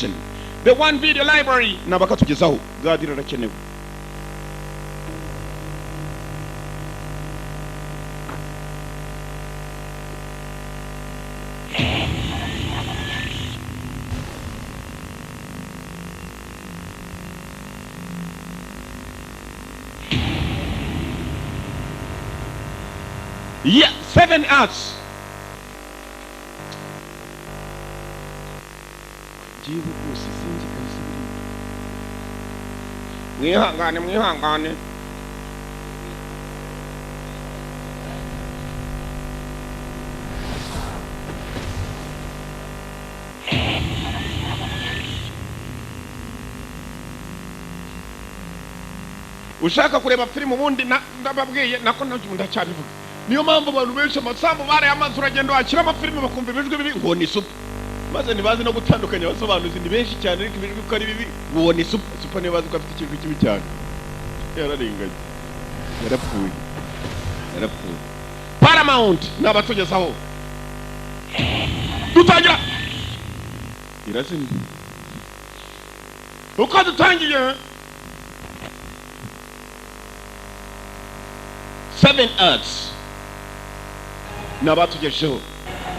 The One Video Library nabakatugezaho gadira rakenewe. Yeah, 7 arts. Mwihangane. Ushaka kureba filmu ubundi ndababwiye nako ndacyabivuga. Niyo mpamvu abantu benshi amasambu barayamaze uragenda wakira amafilime bakumva ibijwi bibi ngo ni super. Maze ntibazi no gutandukanya abasobanuzi ni benshi cyane ariko ibijwi ko ari bibi ngo ni super. Super nibazi ko afite ikintu kibi cyane. Yararenganye. Yarapfuye. Paramount nabatugezaho. Dutangira. Irasini. Uko dutangiye 7 arts nabatugejeho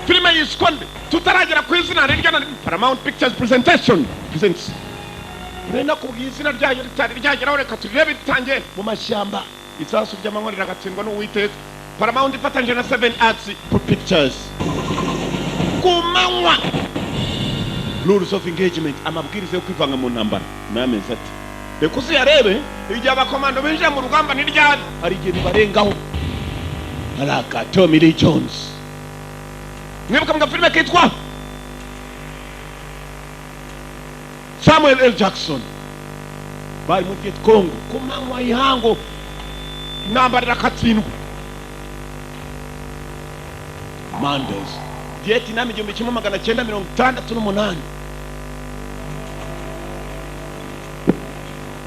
filime yiswe tutaragera ku izina rirya Paramount Pictures Presentation presents rena ku izina ryayo ritari ryageraho reka turebe bitangiye mu mashyamba isasu by'amanywa ragatsindwa n'uwiteka Paramount ifatanyije na 7 arts pictures kumanywa rules of engagement amabwiriza yo kwivanga mu ntambara nameze ati reka uziyarebe igihe abakomando binjira mu rugamba n'iryari hari igihe bibarengaho alaka Tommy Lee Jones mwibuka mga filime kitwa Samuel L. Jackson bari mu Viet Cong kumanywa ihango intambara irakatsindwa Commandos Vietnam 1968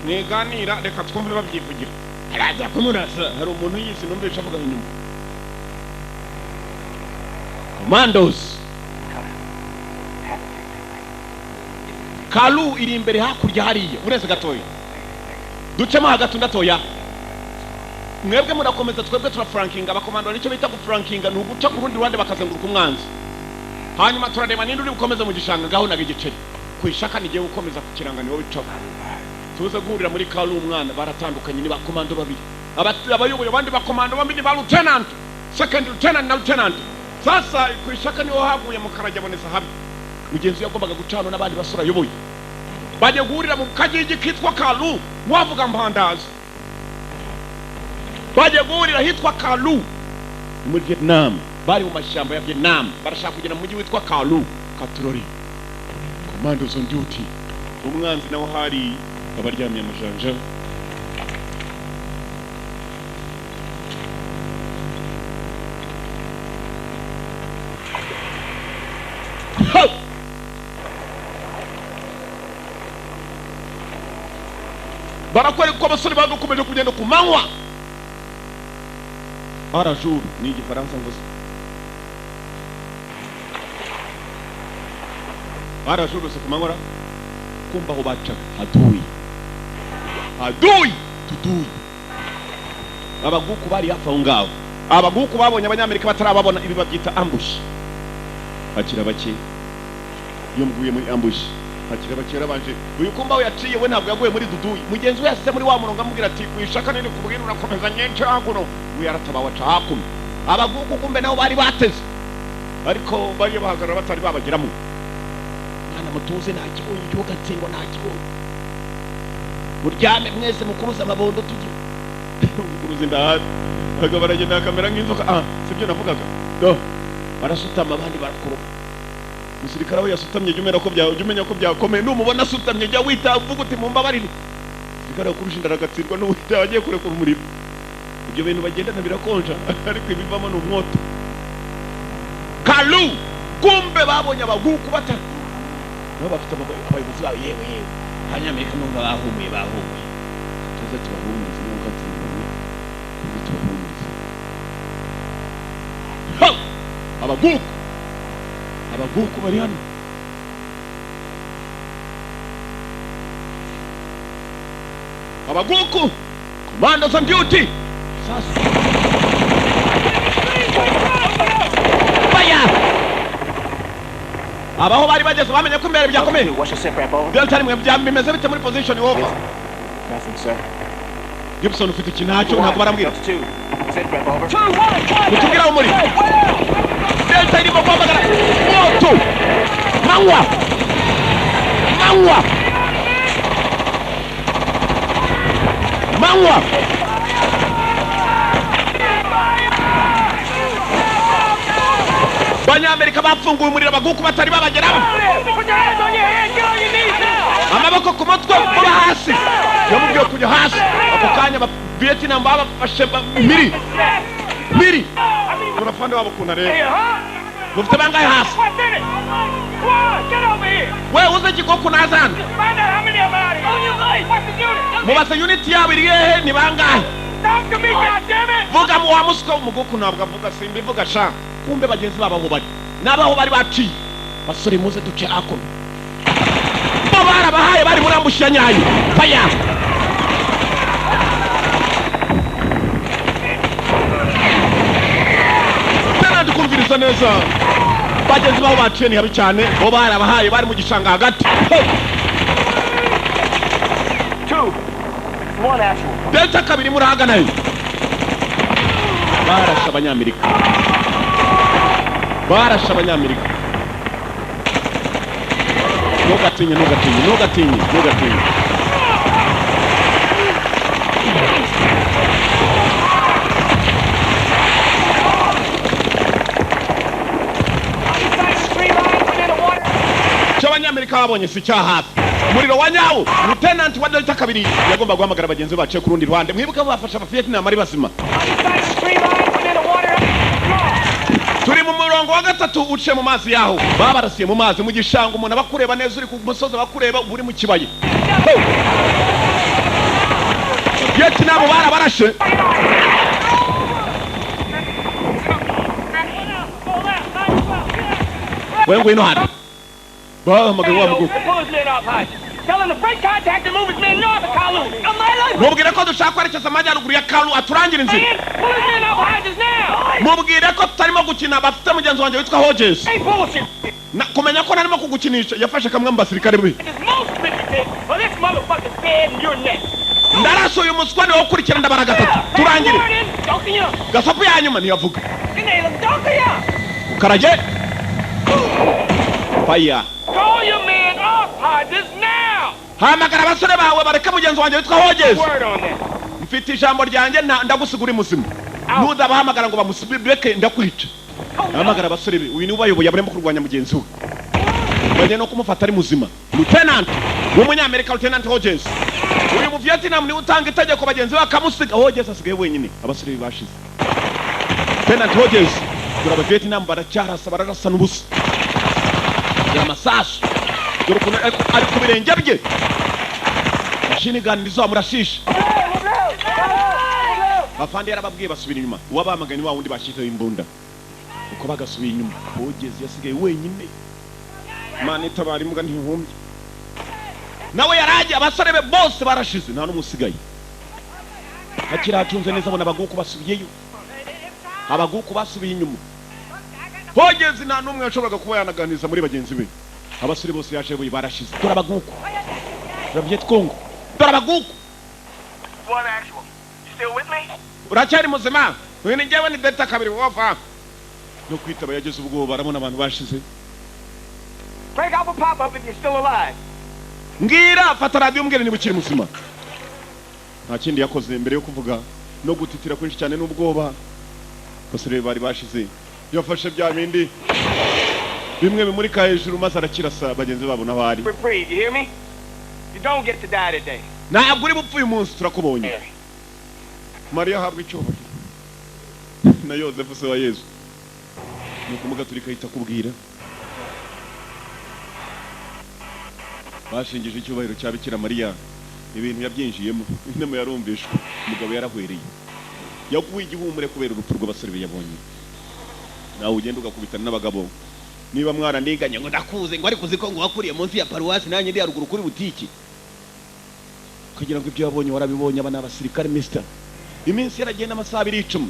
niganira reka twumve babyivugira araza kumurasa hari umuntu yisi numvise avuga inyuma Commandos Kalu iri imbere hakurya hariya ureze gatoya ducemo hagati ndatoya mwebwe murakomeza twebwe turafrankinga abakomando nicyo bita ku frankinga ni uguca ku rundi ruhande bakazenguruka umwanzi hanyuma turareba ninde uri gukomeza mu gishanga gaho nagigiceri kwishaka nigiye gukomeza ku kiranganiro w'icaho tuze guhurira muri Kalu umwana baratandukanye ni bakomando babiri abayoboye abandi bakomando babiri ba lieutenant second lieutenant na lieutenant sasa kwishaka niho haguye mu karajaboneza habi mugenzi yagombaga gucana n'abandi basura yoboye baje guhurira mu kagigi kitwa Kalu wavuga mpandaza baje guhurira hitwa Kalu muri Vietnam bari mu mashyamba ya Vietnam barashaka kugera mu mujyi witwa Kalu Katrori Commandos on duty umwanzi nawo hari abaryamye amajanja barakore ko abasore badukomeje kugenda ku manywa arajuru ni igifaransa ngo arajuru se ku manywa kumva aho bacaga adui tudui abaguku bari hafi aho ngaho abaguku babonye abanyamerika batarababona ibi babyita ambush bakira bake iyo mguye muri ambush bakira bake rabanje uyu kumba we yaciye we ntabwo yaguye muri dudui mugenzi we yasize muri wa murongo amubwira ati kwishaka nini kubwira urakomeza nyenche hakuno we yaratabawa cakumi abaguku kumbe nabo bari bateze ariko bari bahagarara batari babagiramo mwana mutuze nta kibonye cyo gatsindwa nta kibonye uryame mwese mukuruza amabondo tujye mukuruza ndahari baga baragenda kamera nk'inzoka sibyo navugaga barasutama abandi barakuruka musirikare we yasutamye jumena ko umenya ko byakomeye numubona asutamye jya wita uvuga uti mumbabarire musirikare kurusha ndaragatsirwa n'uwita bagiye kurekura umuriro ibyo bintu bagendana birakonja ariko ibivamo n'umwoto Kalu kumbe babonye abaguku batatu nabo bafite abayobozi babo yewe abanyamerika numva bahumuye tuze tubahumurize nuko atsinzwe tubahumurize abaguku bari hano abaguku commandos on duty sasa fire abaho bari bageze bamenye ko imbere byakomeye Delta rimwe byamimeze bite muri position over Nothing, sir. Gibson ufite ikinacyo ntabwo barambwira Two. Sit rep over. kutubwira umuri Delta irimo kwamagara moto mangwa Abanyamerika bafunguye umuriro abaguku batari babageraho amaboko ku mutwe kuba hasi yamubwiye kujya hasi ako kanya Vietnam babafashe miri urafande wabo kuna rero mufite bangahe hasi we uze kigoko nazana mubaze unit yabo iri hehe ni bangahe vuga mu wa musiko umuguku ntabwo avuga simbi vuga sha kumbe bagenzi babo ngo bari nabaho bari baciye basore muze duce ako bo barabahaye bari muri ambushya nyayo faya nandi kumviriza neza bagenzi babo baciye ni habi cyane bo barabahaye bari mu gishanga hagati Delta kabiri muri haganayo barasha abanyamerika Ntugatinye cy'abanyamerika babonye si cyahafi umuriro wa nyawo lieutenant wa Delta kabiri yagomba guhamagara bagenzi bacu ku rundi ruhande mwibuka bafasha Vietnam ari bazima turi mu murongo wa gatatu uciye mu mazi yaho babarasiye mu mazi mu gishanga umuntu abakureba neza uri ku musozi abakureba uri mu kibaye Vietnam barabarashe we ngwino hano bahamagaye wa muguku mubwire ko dushaka kwerekeza amajyaruguru ya Kalu aturangira inzira mubwire ko tutarimo gukina bafite mugenzi wanjye witwa Hodges kumenya ko narimo kugukinisha yafashe kamwe mu basirikare be ndarasuye umuswa niwo ukurikira ndabara gatatu turangire gasopu ya nyuma ntiyavuga ukarage fire hamagara abasore bawe bareka mugenzi wanjye witwa Hodges mfite ijambo ryanjye ndagusigura muzima ntuzabahamagara ngo bamusibireke ndakwica hamagara abasore be uyu ni ubayoboye abarimo kurwanya mugenzi we bajye no kumufata ari muzima lieutenant w'umunyamerika lieutenant Hodges uyu mu Vietnam ni utanga itegeko bagenzi be akamusiga Hodges asigaye wenyine abasore be bashize lieutenant Hodges kuraba Vietnam baracyarasa bararasa n'ubusa amasasu ari ku birenge bye mashini gun ndizo amurashisha afande yarababwiye basubira inyuma uwabamagani wa wundi bashyizeho imbunda uko bagasubiye inyuma Hodges yasigaye wenyine Imana itabara imbwa ntihumbye nawe yaraje abasore be bose barashize nta n'umusigaye akiracunze neza abona abaguku basubiyeyo abaguku basubiye inyuma Hodges nta n'umwe yashoboraga kuba yanaganiza muri bagenzi be abasore bose yaje buye barashize dore abaguku Viet Congo dore abaguku uracyari muzima uyu ni njyewe ni Delta kabiri wofa no kwitaba yageze ubwo barabona abantu bashize ngira fata radio mbwire niba ukiri muzima nta kindi yakoze mbere yo kuvuga no gutitira kwinshi cyane n'ubwoba basore bari bashize yafashe bya bindi bimwe bimurika hejuru maze arakirasa bagenzi babo n'abari ntabwo uri bupfuye umunsi turakubonye Maria habwa icyubahiro na Yosefu se wa Yesu nuko umugaturika ahita kubwira bashingije icyubahiro cya Bikira Mariya ibintu yabyinjiyemo inama yarumvishwe umugabo yarahwereye yaguye igihumure kubera urupfu rw'abasore be yabonye nawe ugenda ugakubitana n'abagabo niba mwarandiganye ngo ndakuze ngo ari kuziko ngo wakuriye munsi ya paruwasi nanjye ndi haruguru kuri butiki kugira ngo ibyo yabonye warabibonye abana abasirikare mister. Iminsi yaragenda amasaha 20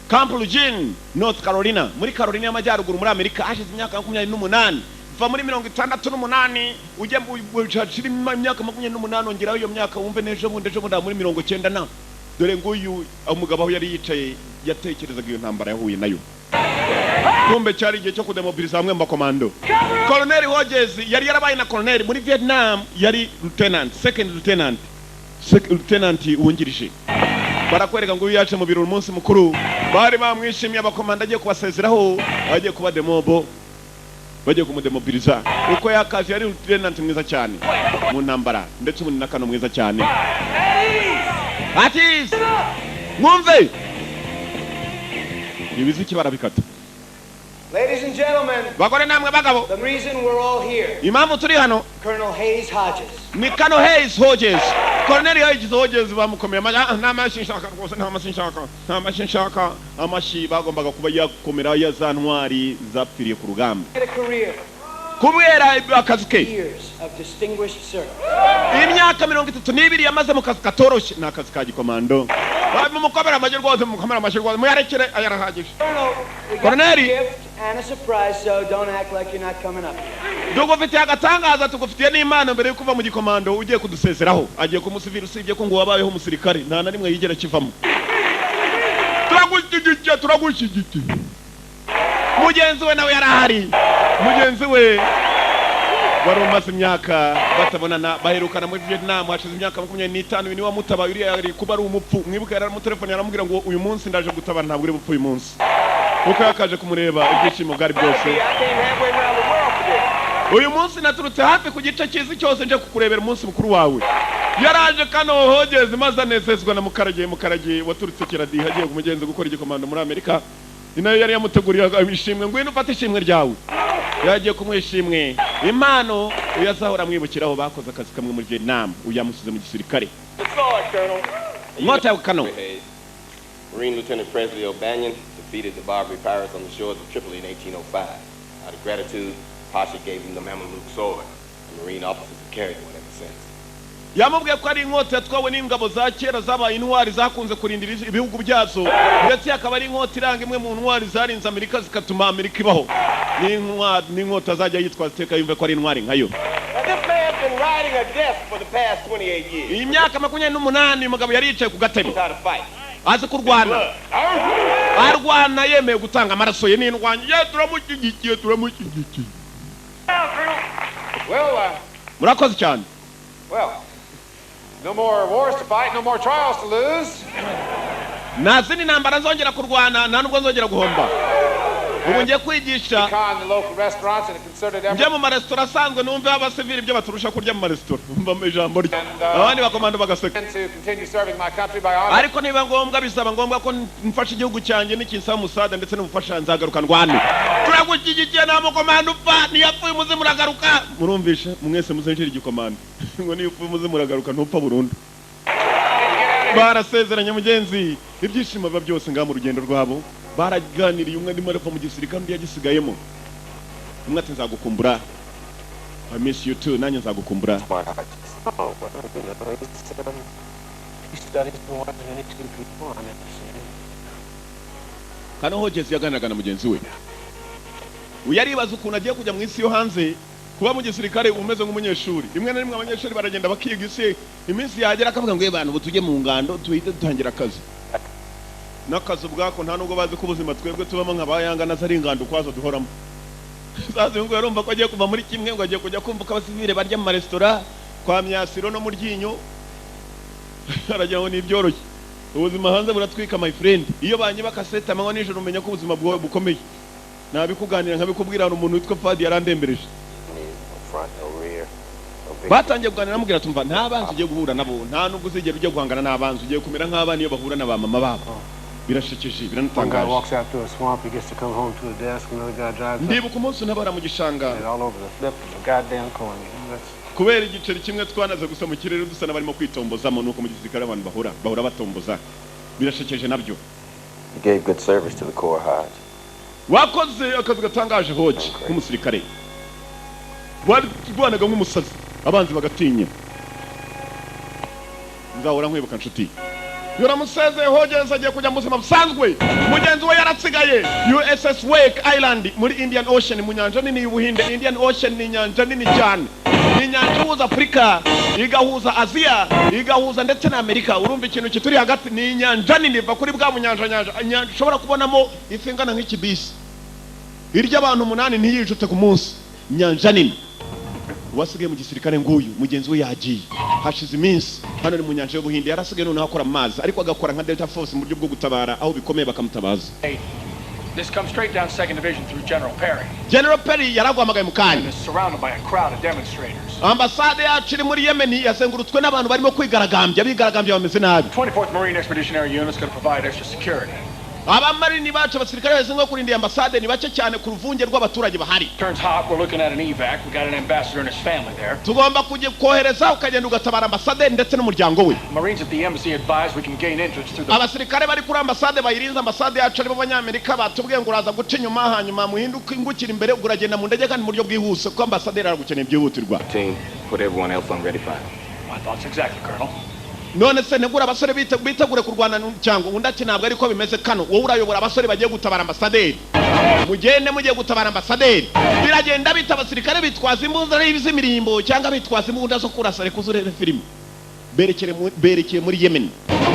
Camp Eugene North Carolina muri Carolina y'Amajyaruguru muri Amerika hashize imyaka 28 va muri 68 ujye bucacira imyaka 28 ongeraho iyo myaka wumve nejo bundi muri 90 na dore nguyu umugabo aho yari yicaye yatekerezaga iyo ntambara yahuye nayo. Kumbe cyari igihe cyo kudemobiliza hamwe mu bakomando. Colonel Hodges yari yarabaye na colonel muri Vietnam, yari lieutenant, second lieutenant wungirije. Barakwereka ngo yaje mu biro umunsi mukuru, bari bamwishimiye abakomando agiye kubasezeraho, agiye kuba demobo, bagiye kumudemobiliza. Uko yakazi yari lieutenant mwiza cyane mu ntambara, ndetse umuntu nakano mwiza cyane. Atis mwumve ibiziki barabikata. Ladies and gentlemen, bagore namwe bagabo, the reason we're all here, impamvu turi hano, Colonel Hayes Hodges. ni Colonel Hayes Hodges. Colonel Hayes Hodges bamukomeye n'amashinshaka rwose, n'amashinshaka amashi bagombaga kuba yakomera ya za ntwari zapfiriye ku rugamba kubera akazi ke. Years of distinguished service. Imyaka 32 yamaze mu kazi katoroshye, n'akazi ka gikomando. Bamukomera amajye rwose, mukomera amashyi rwose, muyarekere ayarahagije. Colonel, and a surprise, so don't act like you're not coming up. Dugufitiye agatangaza, tugufitiye n'Imana mbere yo kuva mu gikomando ugiye kudusezeraho. Agiye kumusivira usibye ko ngo wabayeho umusirikare, nta na rimwe yigera kivamo. Turagushyigikiye. Mugenzi we nawe yarahari. Mugenzi we wari umaze imyaka batabonana, baherukana muri Vietnam hashize imyaka 25 ni wa mutaba yuri yari kuba ari umupfu. Mwibuka yari mu telefone yaramubwira ngo uyu munsi ndaje gutabara, ntabwo uri bupfu uyu munsi. Uko yakaje kumureba ibyishimo bwari byose. Uyu munsi naturutse hafi ku gice cyizi cyose nje kukurebera umunsi mukuru wawe. Yaraje kano Hodges maze anezezwa na Mukarage waturutse Kiradi hagiye kumugenza gukora igikomando muri Amerika. Inayo yari yamuteguriye ishimwe, ngwino ufate ishimwe ryawe. Yagiye kumwishimwe impano uyazahora mwibukiraho bakoze akazi kamwe muri Vietnam, uyamusize mu gisirikare. Ngota kano. Marine Lieutenant Presley O'Banion defeated the Barbary pirates on the shores of Tripoli in 1805. Out of gratitude, Pasha gave him the Mameluke sword. The Marine officers have carried one ever since. Yamubwiye ko ari inkota yatwawe n'ingabo za kera zabaye intwari zakunze kurindira ibihugu byazo, ndetse akaba ari inkota iranga imwe mu ntwari zarinze Amerika zikatuma Amerika ibaho. Ni inkota zajya yitwa ziteka yumve ko ari intwari nkayo. Imyaka 28 umugabo yari yicaye ku gatebe azi kurwana, arwana yemeye gutanga amaraso ye n'indwanyi. Turamushyigikiye. Murakoze cyane. Well, no more wars to fight, no more trials to lose. Nazini nambara nzongera kurwana, nta nubwo nzongera guhomba. Ubu ngiye kwigisha njye mu maresitora asanzwe, numve abasivili ibyo baturusha kurya mu maresitora, umva ijambo rye, abandi bakomando bagaseka. Ariko niba ngombwa, bisaba ngombwa ko mfasha igihugu cyanjye n'ikinsaba musada ndetse n'ubufasha, nzagaruka ndwane. Turagushyigikiye nta mukomando upfa, niyapfuye muze muragaruka. Murumvisha mwese muzenjira igikomando ngo niyapfuye muze muragaruka ntupfa burundu. Barasezeranye mugenzi, ibyishimo biba byose ngaha mu rugendo rwabo. Baraganiriye, umwe ndimo arapfa mu gisirikare undi yagisigayemo. Umwe ati nzagukumbura, I miss you too, nanjye nzagukumbura. Kano Hodges yaganiraga na mugenzi we. Uyaribaza ukuntu agiye kujya mu isi yo hanze, kuba mu gisirikare umeze nk'umunyeshuri. Rimwe na rimwe abanyeshuri baragenda bakiga isi, iminsi yagera akavuga ngo abantu ubu tujye mu ngando tuhite dutangira akazi. N'akazi ubwako nta nubwo bazi ko ubuzima twebwe tubamo nk'abayanga na zari ingando kwazo duhoramo. Sazi ngo yarumva ko agiye kuva muri kimwe, ngo agiye kujya kumva ko abasivile barya mu maresitora kwa Myasiro no mu Ryinyo. Aragira ngo ni byoroshye. Ubuzima hanze buratwika my friend. Iyo banyiba kaseta amanywa nijoro umenya ko ubuzima bwawe bukomeye. Nabikuganira nkabikubwira umuntu witwa Fadi yarandembereje. Batangiye kuganira namubwira tumva nta banzi ugiye guhura nabo, nta nubwo uzigera ujya guhangana n'abanzi, ugiye kumera nk'abana iyo bahura na ba mama babo. Birashekeje, biranatangaje. Ndibuka umunsi nabara mu gishanga kubera igiceri kimwe twanaze gusa mu kirere dusa n'abarimo kwitombozamo, nuko mu gisirikare abantu bahura batomboza. Birashekeje nabyo. Wakoze akazi gatangaje Hodges nk'umusirikare. Warwanaga nk'umusazi, abanzi bagatinya. nzahora nkwibuka nshuti. Yuramuseze hogeze agiye kujya mu buzima busanzwe. Mugenzi we yaratsigaye USS Wake Island muri Indian Ocean mu nyanja nini y'Ubuhinde. Indian Ocean ni nyanja nini cyane, ni inyanja ihuza Afurika igahuza Aziya igahuza ndetse na Amerika. Urumva ikintu kituri hagati ni inyanja nini iva kuri bwa munyanja ushobora kubonamo ifi ingana nk'ikibisi irya abantu 8 ntiyijute ku munsi. Inyanja nini wasigaye mu gisirikare nguyu mugenzi we yagiye hashize iminsi hano ni mu nyanja y'Ubuhinde. Yarasigaye none akora amazi ariko agakora nka Delta Force mu buryo bwo gutabara aho bikomeye bakamutabaza. This comes straight down 2nd Division through General Perry. General Perry yaragwamagaye mu kanya. And is surrounded by a crowd of demonstrators. Ambasade yacu iri muri Yemen yazengurutswe n'abantu barimo kwigaragambya, bigaragambya bameze nabi. 24th Marine Expeditionary Unit is going to provide extra security. Abamarini bacu abasirikare bazingo kurinda ambasade ni bake cyane ku ruvunge rw'abaturage bahari. Turns hot, we're looking at an evac. We got an ambassador and his family there. Tugomba kujye kohereza ukagenda ugatabara ambasade ndetse n'umuryango we. Marines at the embassy advised we can gain entrance through the Abasirikare bari kuri ambasade bayirinze ambasade yacu ari b'Abanyamerika batubwiye ngo uraza guca inyuma hanyuma muhinduka ingukira imbere uragenda mu ndege kandi mu buryo bwihuse ko ambasade aragukeneye byihutirwa. Team, put everyone else on ready fire. My thoughts exactly, Colonel. None se negura abasore bitegure kurwana cyangwa undi ati ntabwo ariko bimeze kano. Wowe urayobora abasore bagiye gutabara ambasaderi, mugende mugiye gutabara ambasaderi. Biragenda bita abasirikare bitwaza imbunda n'ibizimirimbo cyangwa bitwaza imbunda zo kurasa. Reka uzurebe filime berekeye muri Yemen.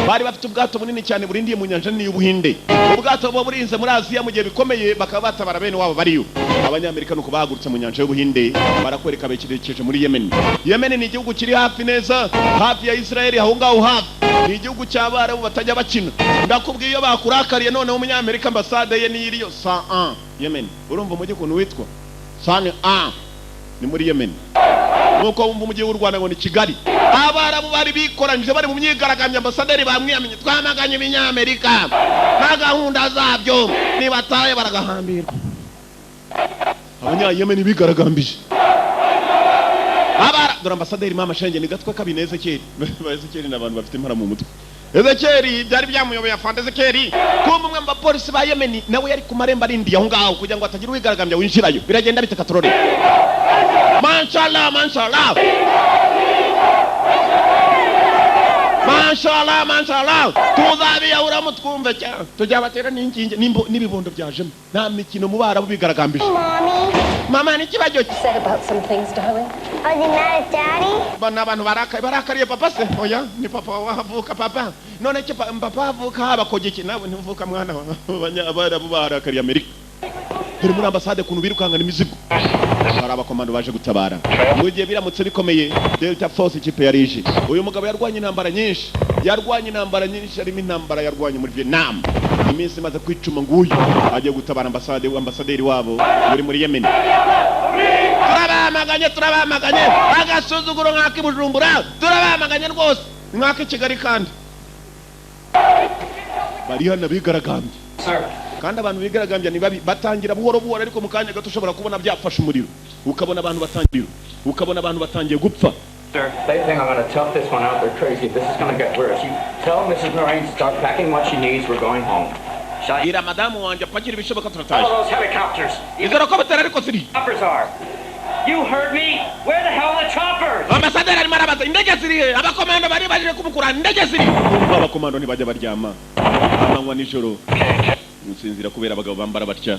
Bari bafite ubwato bunini cyane burindiye mu nyanja nini y'Ubuhinde. Ubwato bwo burinze muri Aziya mu gihe bikomeye bakaba batabara bene wabo bariyo. Abanyamerika nuko bahagurutse mu nyanja y'Ubuhinde barakwereka bekirekeje muri Yemen. Yemen ni igihugu kiri hafi neza, hafi ya Israel aho ngaho hafi. Ni igihugu cy'Abarabu batajya bakina. Ndakubwiye iyo bakurakariye none umunyamerika ambasade ye ni iriyo Sa'an Yemen. Urumva umujyi kuntu witwa Sa'an ni muri Yemen. Nuko wumva umujyi w'u Rwanda ngo ni Kigali. Abarabu bari bikoranyije bari mu myigaragambyo ambasaderi bamwiyamenye twamaganye ibinyamerika na gahunda zabyo nibataye baragahambirwa. Abanya-Yemen bigaragambije dore ambasaderi Mama Shenge ni gatwe kabineze Ezekeri. Ezekeri n'abantu bafite impara mu mutwe. Ezekeri byari byamuyoboye afande Ezekeri kumwe mu bapolisi ba Yemen nawe yari ku marembo arindiye aho ngaho kugira ngo atagira uwigaragambya winjirayo. Biragenda bite katorore. Mashallah mashallah mashallah mashallah tuzabiya uramutwumve cyane tujya batera n'inkingi n'ibibondo byajemo nta mikino mu Barabu bigaragambije. Mama ni kibajo said about some things, darling. Are they mad at Daddy? Bana abantu barakariye papa se. Oya ni papa wavuka papa none ki papa avuka abakogeki nawe ntivuka mwana Abarabu barakariye Amerika. Turi muri ambasade kuntu birukangana imizigo. Hari abakomando baje gutabara. Mu gihe biramutse bikomeye Delta Force ikipe yarije. Uyu mugabo yarwanye intambara nyinshi. Harimo intambara yarwanye muri Vietnam. Iminsi imaze kwicuma nguyu agiye gutabara ambasaderi wabo muri Yemen. Turabamaganye agasuzuguro nk'aki Bujumbura. Turabamaganye rwose nk'aki Kigali kandi. Bari hano bigaragambye. Kandi abantu bigaragambya ni babi batangira buhoro ariko mu kanya gato ushobora kubona byafasha umuriro ukabona abantu batangiye gupfa. Sir, they think I'm going to tough this one out. They're crazy. This is going to get worse. You tell Mrs. Marine to start packing what she needs. We're going home. Ira madamu wanje pakira ibishoboka turataje. All those helicopters. Izero ko batera ariko siri. Choppers are. You heard me? Where the hell are the choppers? Ambasaderi ari marabaza indege ziri abakomando bari baje kumukura indege ziri. Abakomando ni bajya baryama amanywa nijoro. Musinzira kubera abagabo bambara batya.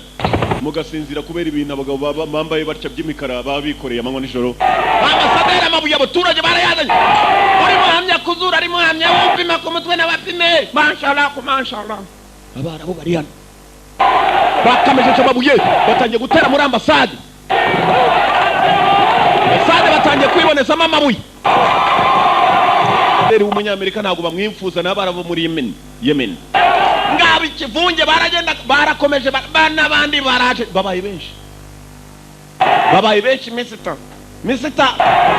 Mugasinzira kubera ibintu abagabo bambaye batya by'imikara babikoreye amanywa nijoro. Ambasaderi amabuye abaturage barayazanye. Uri muhamya kuzura ari muhamya wupima ku mutwe n'abapime. Mashallah ku mashallah. Abarabu bari hano. Bakamejeje amabuye batangiye gutera muri ambasade. Ambasade batangiye kwibonezamo amabuye. Deri w'umunyamerika ntabwo bamwimfuza n'abarabu muri Yemen. Ngabi kivunje baragenda barakomeje bana bandi baraje babaye benshi misita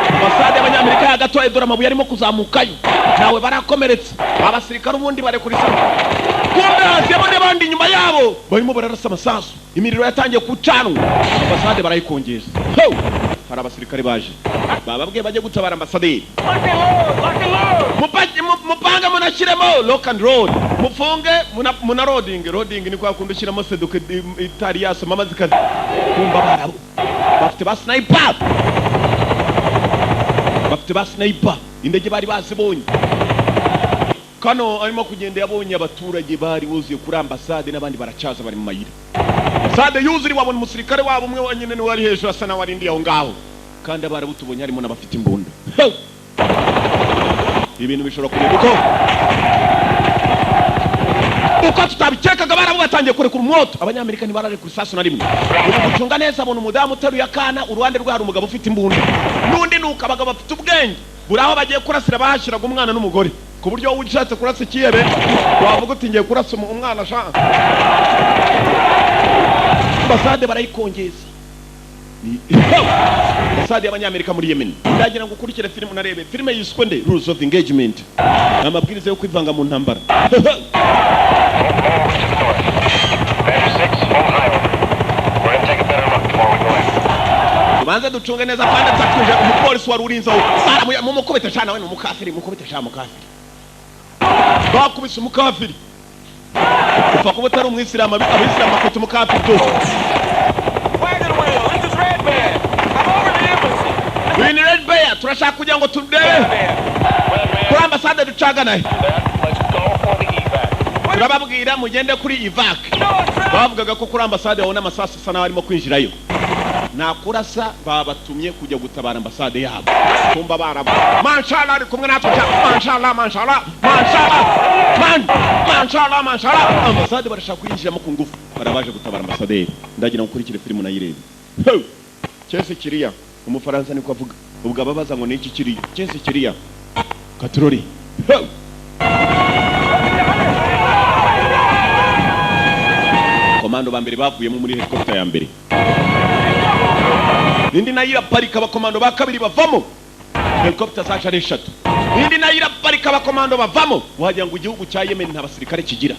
ambasade y'Abanyamerika yagatoye dore amabuye arimo kuzamukayo nawe barakomeretse abasirikare ubundi bare kuri sana kumbe hasemo n'abandi nyuma yabo barimo bararasa amasasu imiriro yatangiye kucanwa ambasade barayikongeza hari abasirikare baje bababwiye baje gutabara ambasade mupanga munashiremo lock and road mufunge muna loading ni kwa kundushyiramo seduke itari yasoma amazikazi kumva barabo bafite ba sniper indege bari bazibonye kano arimo kugenda yabonye abaturage bari buzuye kuri ambasade n'abandi baracaza bari mu mayira. Ambasade yuzuye wabona umusirikare wabo umwe wanyine ni wari hejuru asa na warindi aho ngaho. Kandi abarabutubonye harimo n'abafite imbunda. Ibintu bishobora kurebuka. Uko tutabikekaga barabu batangiye kurekura umwoto. Abanyamerika ntibarare ku isasu na rimwe. Gucunga neza abona umudamu uteruye akana uruhande rwe hari umugabo ufite imbunda. Nundi nuka abagabo bafite ubwenge. Buraho bagiye kurasira bahashiraga umwana n'umugore. Ku buryo ushatse kurasa ikiyebe wavuga uti ngiye kurasa umwana sha. Ambasade barayikongeza. Ambasade y'Abanyamerika muri Yemen. Ndagira ngo ukurikire filime unarebe. Filime yiswe nde? Rules of Engagement. Amabwiriza yo kwivanga mu ntambara. Tubanze ducunge neza kandi atakuje umupolisi wari urinze aho. Mumukubita cyane we umukafiri, mukubita cyane umukafiri. Bakubise umukafiri. Ufa kuba utari umwisilamu abisilamu bakubita umukafiri tu. Wini Red Bear turashaka kugira ngo tudebe kuri ambasade ducaganaye. Turababwira mugende kuri Iraq. Bavugaga ko kuri ambasade babona amasasu sana barimo kwinjirayo. Nakurasa babatumye kujya gutabara ambasade yabo. Kumba barabo. Mashallah ari kumwe natwe mashallah mashallah mashallah mashallah. Ambasade barashaka kwinjiramo ku ngufu. Barabaje gutabara ambasade. Ndagira ngo ukurikire filime nayirebe. Chese kiriya umufaransa niko avuga. Ubwo ababaza ngo niki kiriya. Chese kiriya. Katrori. Komando bambere bavuyemo muri helicopter ya mbere. Indi nayira parika abakomando ba kabiri bavamo. Helicopter zaca ari 3. Indi nayira parika abakomando bavamo. Wagira ngo igihugu cya Yemen nta basirikare kigira.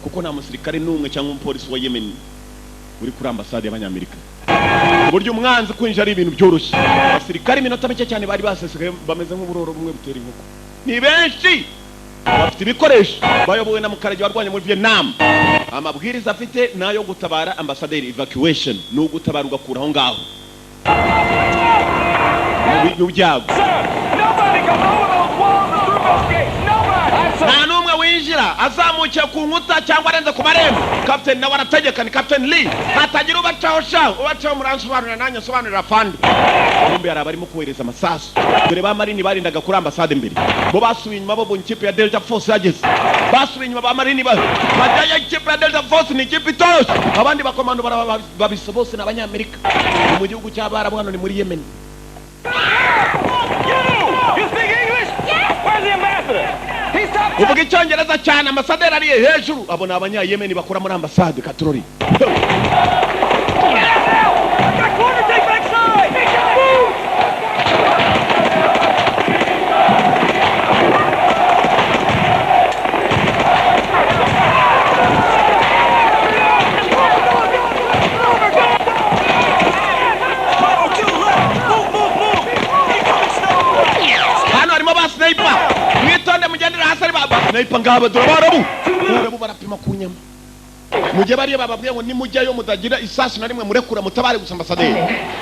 Kuko nta musirikare n'umwe cyangwa umupolisi wa Yemen uri kuri ambasade y'Abanyamerika. Uburyo umwanzi kwinjira ari ibintu byoroshye. Abasirikare iminota mike cyane bari basesekaye bameze nk'uburoro bumwe butera inkoko. Ni benshi. Bafite ibikoresho bayobowe na mukarage warwanye muri Vietnam. Amabwiriza afite nayo gutabara ambassadeur evacuation no gutabara ugakura aho ngaho. N'ubyago. Nta numwe winjira azamukiye ku nkuta cyangwa arenze ku marembo. Captain nawe arategeka ni Captain Lee. Hatagira ubacaho ubacaho muransobanurira nanjye sobanurira fandi. Bombe arabarimo kohereza amasasu. Dore ba marini barindaga kuri ambasade mbere. Bo basubiye inyuma bo ikipe ya Delta Force yageze. Basubiye inyuma ba marini bajya ikipe ya Delta Force ni ikipe itoroshye. Abandi bakomando babise bose n'Abanyamerika. Mu gihugu cy'Abarabu hano ni muri Yemen. You speak English? Yes. Where's the ambassador? He's top. Uvuga icyongereza cyane ambassadeur ari hejuru. Abona Abanya-Yemen bakora muri ambasade Katrori. Sniper ngaba barabu barapima kunyama. Mujye bari bababwiye ngo nimujyayo mutagira isasu na rimwe murekura mutabare gusa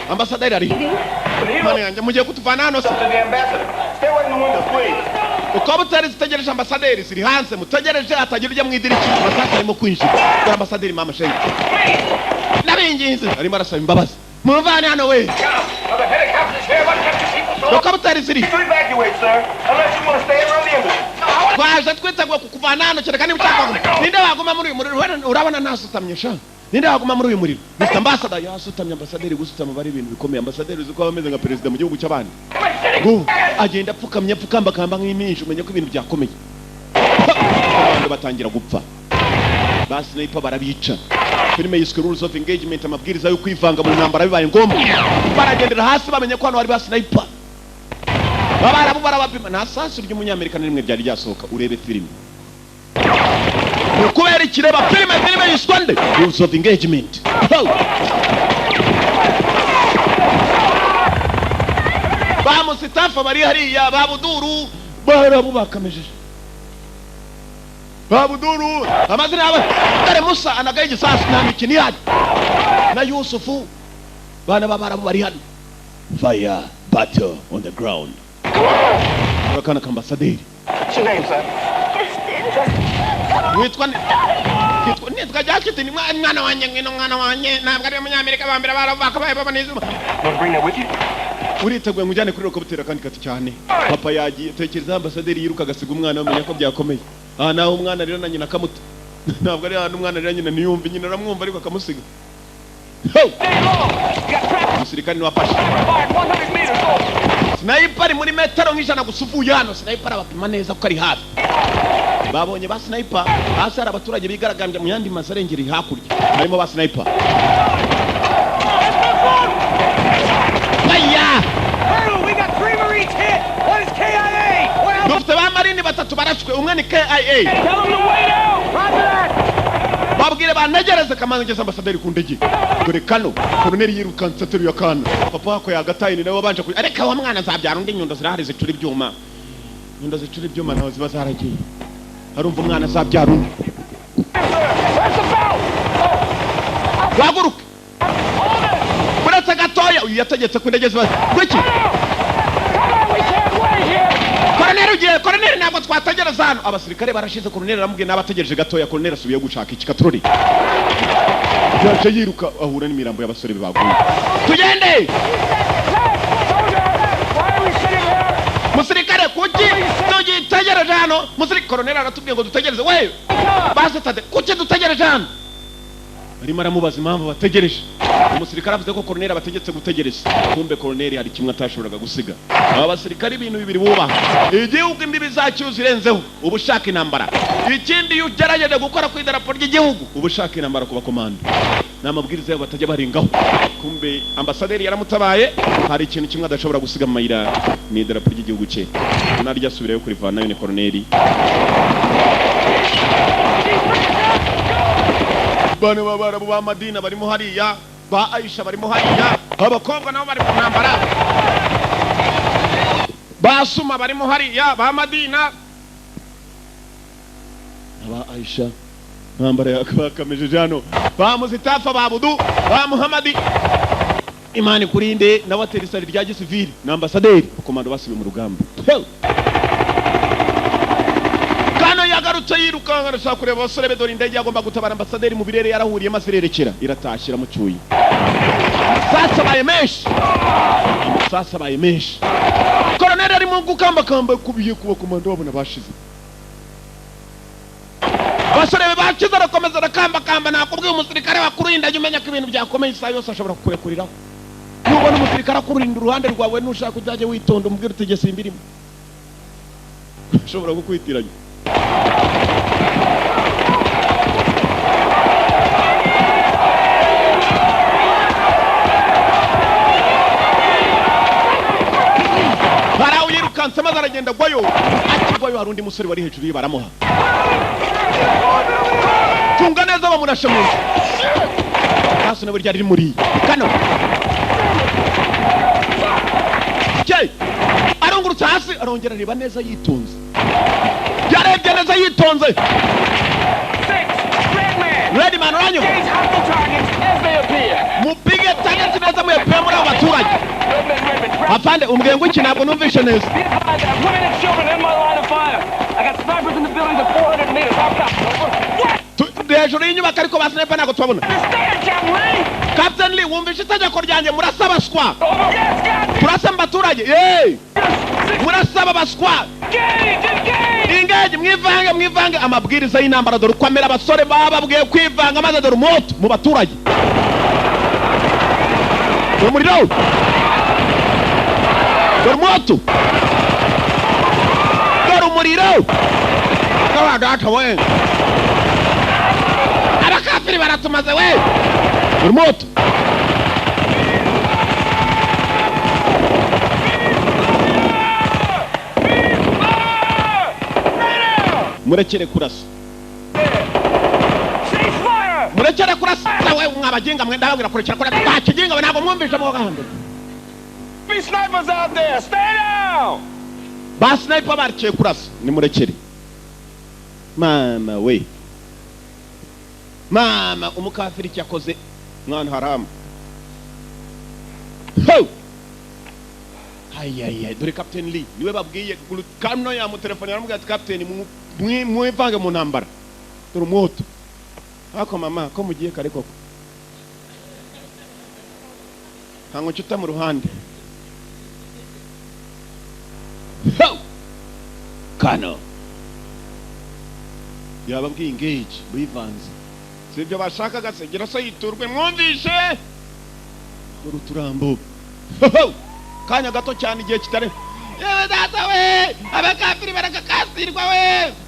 ambassadeur ari. Mane yanjye mujye kutuvana hano se. Uko butari zitegereje ambassadeur ziri hanze mutegereje atagira ujya mu idirishya amasaka arimo kwinjira. Ambassadeur mama sheyi. Nabinginze arimo arasaba imbabazi. Muvane hano we. Uko butari ziri. Baje twitagwa kukuvana hano cyane kandi mutaka. Ninde waguma muri uyu muriro urabona nasutamye sha. Ninde waguma muri uyu muriro? Mr. Ambassador yasutamye ambassadeur gusutama bari ibintu bikomeye ambassadeur uko bameze nka president mu gihugu cy'abandi. Ngo agenda apfukamye apfukamba kamba nk'iminji umenye ko ibintu byakomeye. Abantu batangira gupfa. Basi nipa barabica. Filime yiswe Rules of Engagement amabwiriza yo kwivanga mu ntambara bibaye ngombwa. Baragendera hasi bamenye ko hano bari basi sniper. Babarabu barabapima nta sasu ry'umunyamerika na rimwe byari ryasohoka urebe filime. Kubera ikireba filime yiswe nde Rules of Engagement. Bamusitafa bari hariya babuduru barabu bakamejeje. Babuduru amazina aba dare Musa anagaye igisasu na mikini yadi na Yusufu bana babarabu bari hano. Fire battle on the ground. Wakana ambassadeur. What's your name, sir? witwa nitwa Jacket ni mwana wanjye ngino mwana wanjye ntabwo ari umunyamerika bambira bakabaye baba nizuma. Want to bring that with you? Uriteguye mujyane kuri rokobutera kandi kati cyane. Papa yagiye tekereza ambasaderi yiruka agasiga umwana bamenya ko byakomeye. Aha naho umwana rero na nyina kamuta. Ntabwo ari hano umwana rero nyina niyumva nyina aramwumva ariko akamusiga. Umusirikare ni wafashe. Sniper ari muri metero nk'ijana gusuvuye hano. Sniper abapima neza ko ari hafi. Babonye ba sniper hasi hari abaturage bigaragambye mu yandi masarengeri hakurya. Harimo ba sniper. We got 3 Marines hit. One is KIA. Dufite ba marine batatu barashwe umwe ni KIA. Tell them to wait out. Roger that. Babwire banegereze kamanzi ngeze ambasaderi ku ndege. Dore kano koloneli yirukanse ateruye akana. Papa wako yagataye ni nawe wabanje kuri areka wa mwana zabyara undi nyundo zirahari zicura ibyuma. Nyundo zicura ibyuma naho ziba zaragiye. Harumva umwana zabyara undi. Waguruka. Buretse gatoya uyu yategetse ku ndege ziba. Kwiki? Koloneli ntabwo twategereza hano. Abasirikare barashize koloneli aramubwiye n'abategereje gatoya koloneli asubiye gushaka iki katroli. Yaje yiruka ahura n'imirambo y'abasore baguye. Tugende! Musirikare kuki tugitegereje hano? Musirikare koloneli aratubwiye ngo dutegereze. We! Base tade kuki dutegereje hano? Arimo aramubaza impamvu bategereje. Umusirikare avuze ko koloneli abategetse gutegereza. Kumbe koloneli hari kimwe atashoboraga gusiga. Aba basirikare ibintu bibiri bubaha. Igihugu imbibi zacyo zirenzeho ubushaka intambara. Ikindi ugerageje gukora ku idarapo ry'igihugu ubushaka intambara ku bakomando. N'amabwiriza yabo batajya barengaho. Kumbe ambasaderi yaramutabaye hari ikintu kimwe adashobora gusiga mu mayira ni idarapo ry'igihugu cye. Naryo asubirayo kurivanayo ni koloneli. Bano babarabu ba Madina barimo hariya, ba Aisha barimo hariya, abakobwa nabo bari mu ntambara. Ba Suma barimo hariya, ba Madina. Ba Aisha ntambara yakameje jano. Ba Muzitafa ba Budu, ba Muhammadi. Imani kurinde na wateri sari rya gisivili na ambasaderi komando basibe mu rugamba. Yagarutse yirukanga arashaka kureba abasore be dore indege yagomba gutabara ambasaderi mu birere yarahuriye maze irerekera iratashira mu cyuyi. Sasa baye menshi. Koloneli ari mu gukamba kubiye kuba komando babona bashize. Abasore be bakiza arakomeza arakamba nakubwiye umusirikare wakurinda jya umenya ko ibintu byakomeye isaha yose ashobora kukurekuriraho. Nubona umusirikare akurinda uruhande rwawe nushaka kujyaje witonda umbwira utegese imbirimo. Ashobora gukwitiranya. Yirukanse maze aragenda gwayo akigwayo hari undi musore wari hejuru ye baramuha. Tunga neza bamurashe mu hasi nabo ryari muri kano arongurutse hasi arongera riba neza yitonze. Yarebye neza yitonze. Ready man ranyo. Mupige target neza muyepeye muri abo baturage. Afande umgengo iki ntabwo numvishe neza. Hejuru y'inyubako ariko ba sniper ntabwo tubabona. Captain Lee wumvishe itegeko ryanjye murasaba baswa. Turasaba abaturage. Murasaba baswa. Engage mwivange amabwiriza y'intambara dore kwamera abasore bababwiye kwivanga maze dore moto mu baturage. Umuriro. Dore moto. Dore umuriro. Kawa data we. Abakafiri baratumaze we. Dore moto. Murekere kurasa. Murekere kurasa we mwabaginga mwe ndababwira kurekera kurasa. Bakiginga ntabwo mwumvisha mu gahanda. Be snipers out there. Stay down. Ba sniper barciye kurasa ni murekere. Mama we. Mama umukafiri cyakoze mwana haramu. Ho. Ayaya dore Captain Lee niwe babwiye kano ya mu telefone yaramubwiye ati Captain mwivange mu ntambara dore umwoto ako mama ko mugiye kare koko hango cyuta mu ruhande kano yababwiye engage bivanze sibyo bashakaga segera so yiturwe mwumvishe uruturambo kanya gato cyane igihe kitare yewe data we abakafiri barakakasirwa we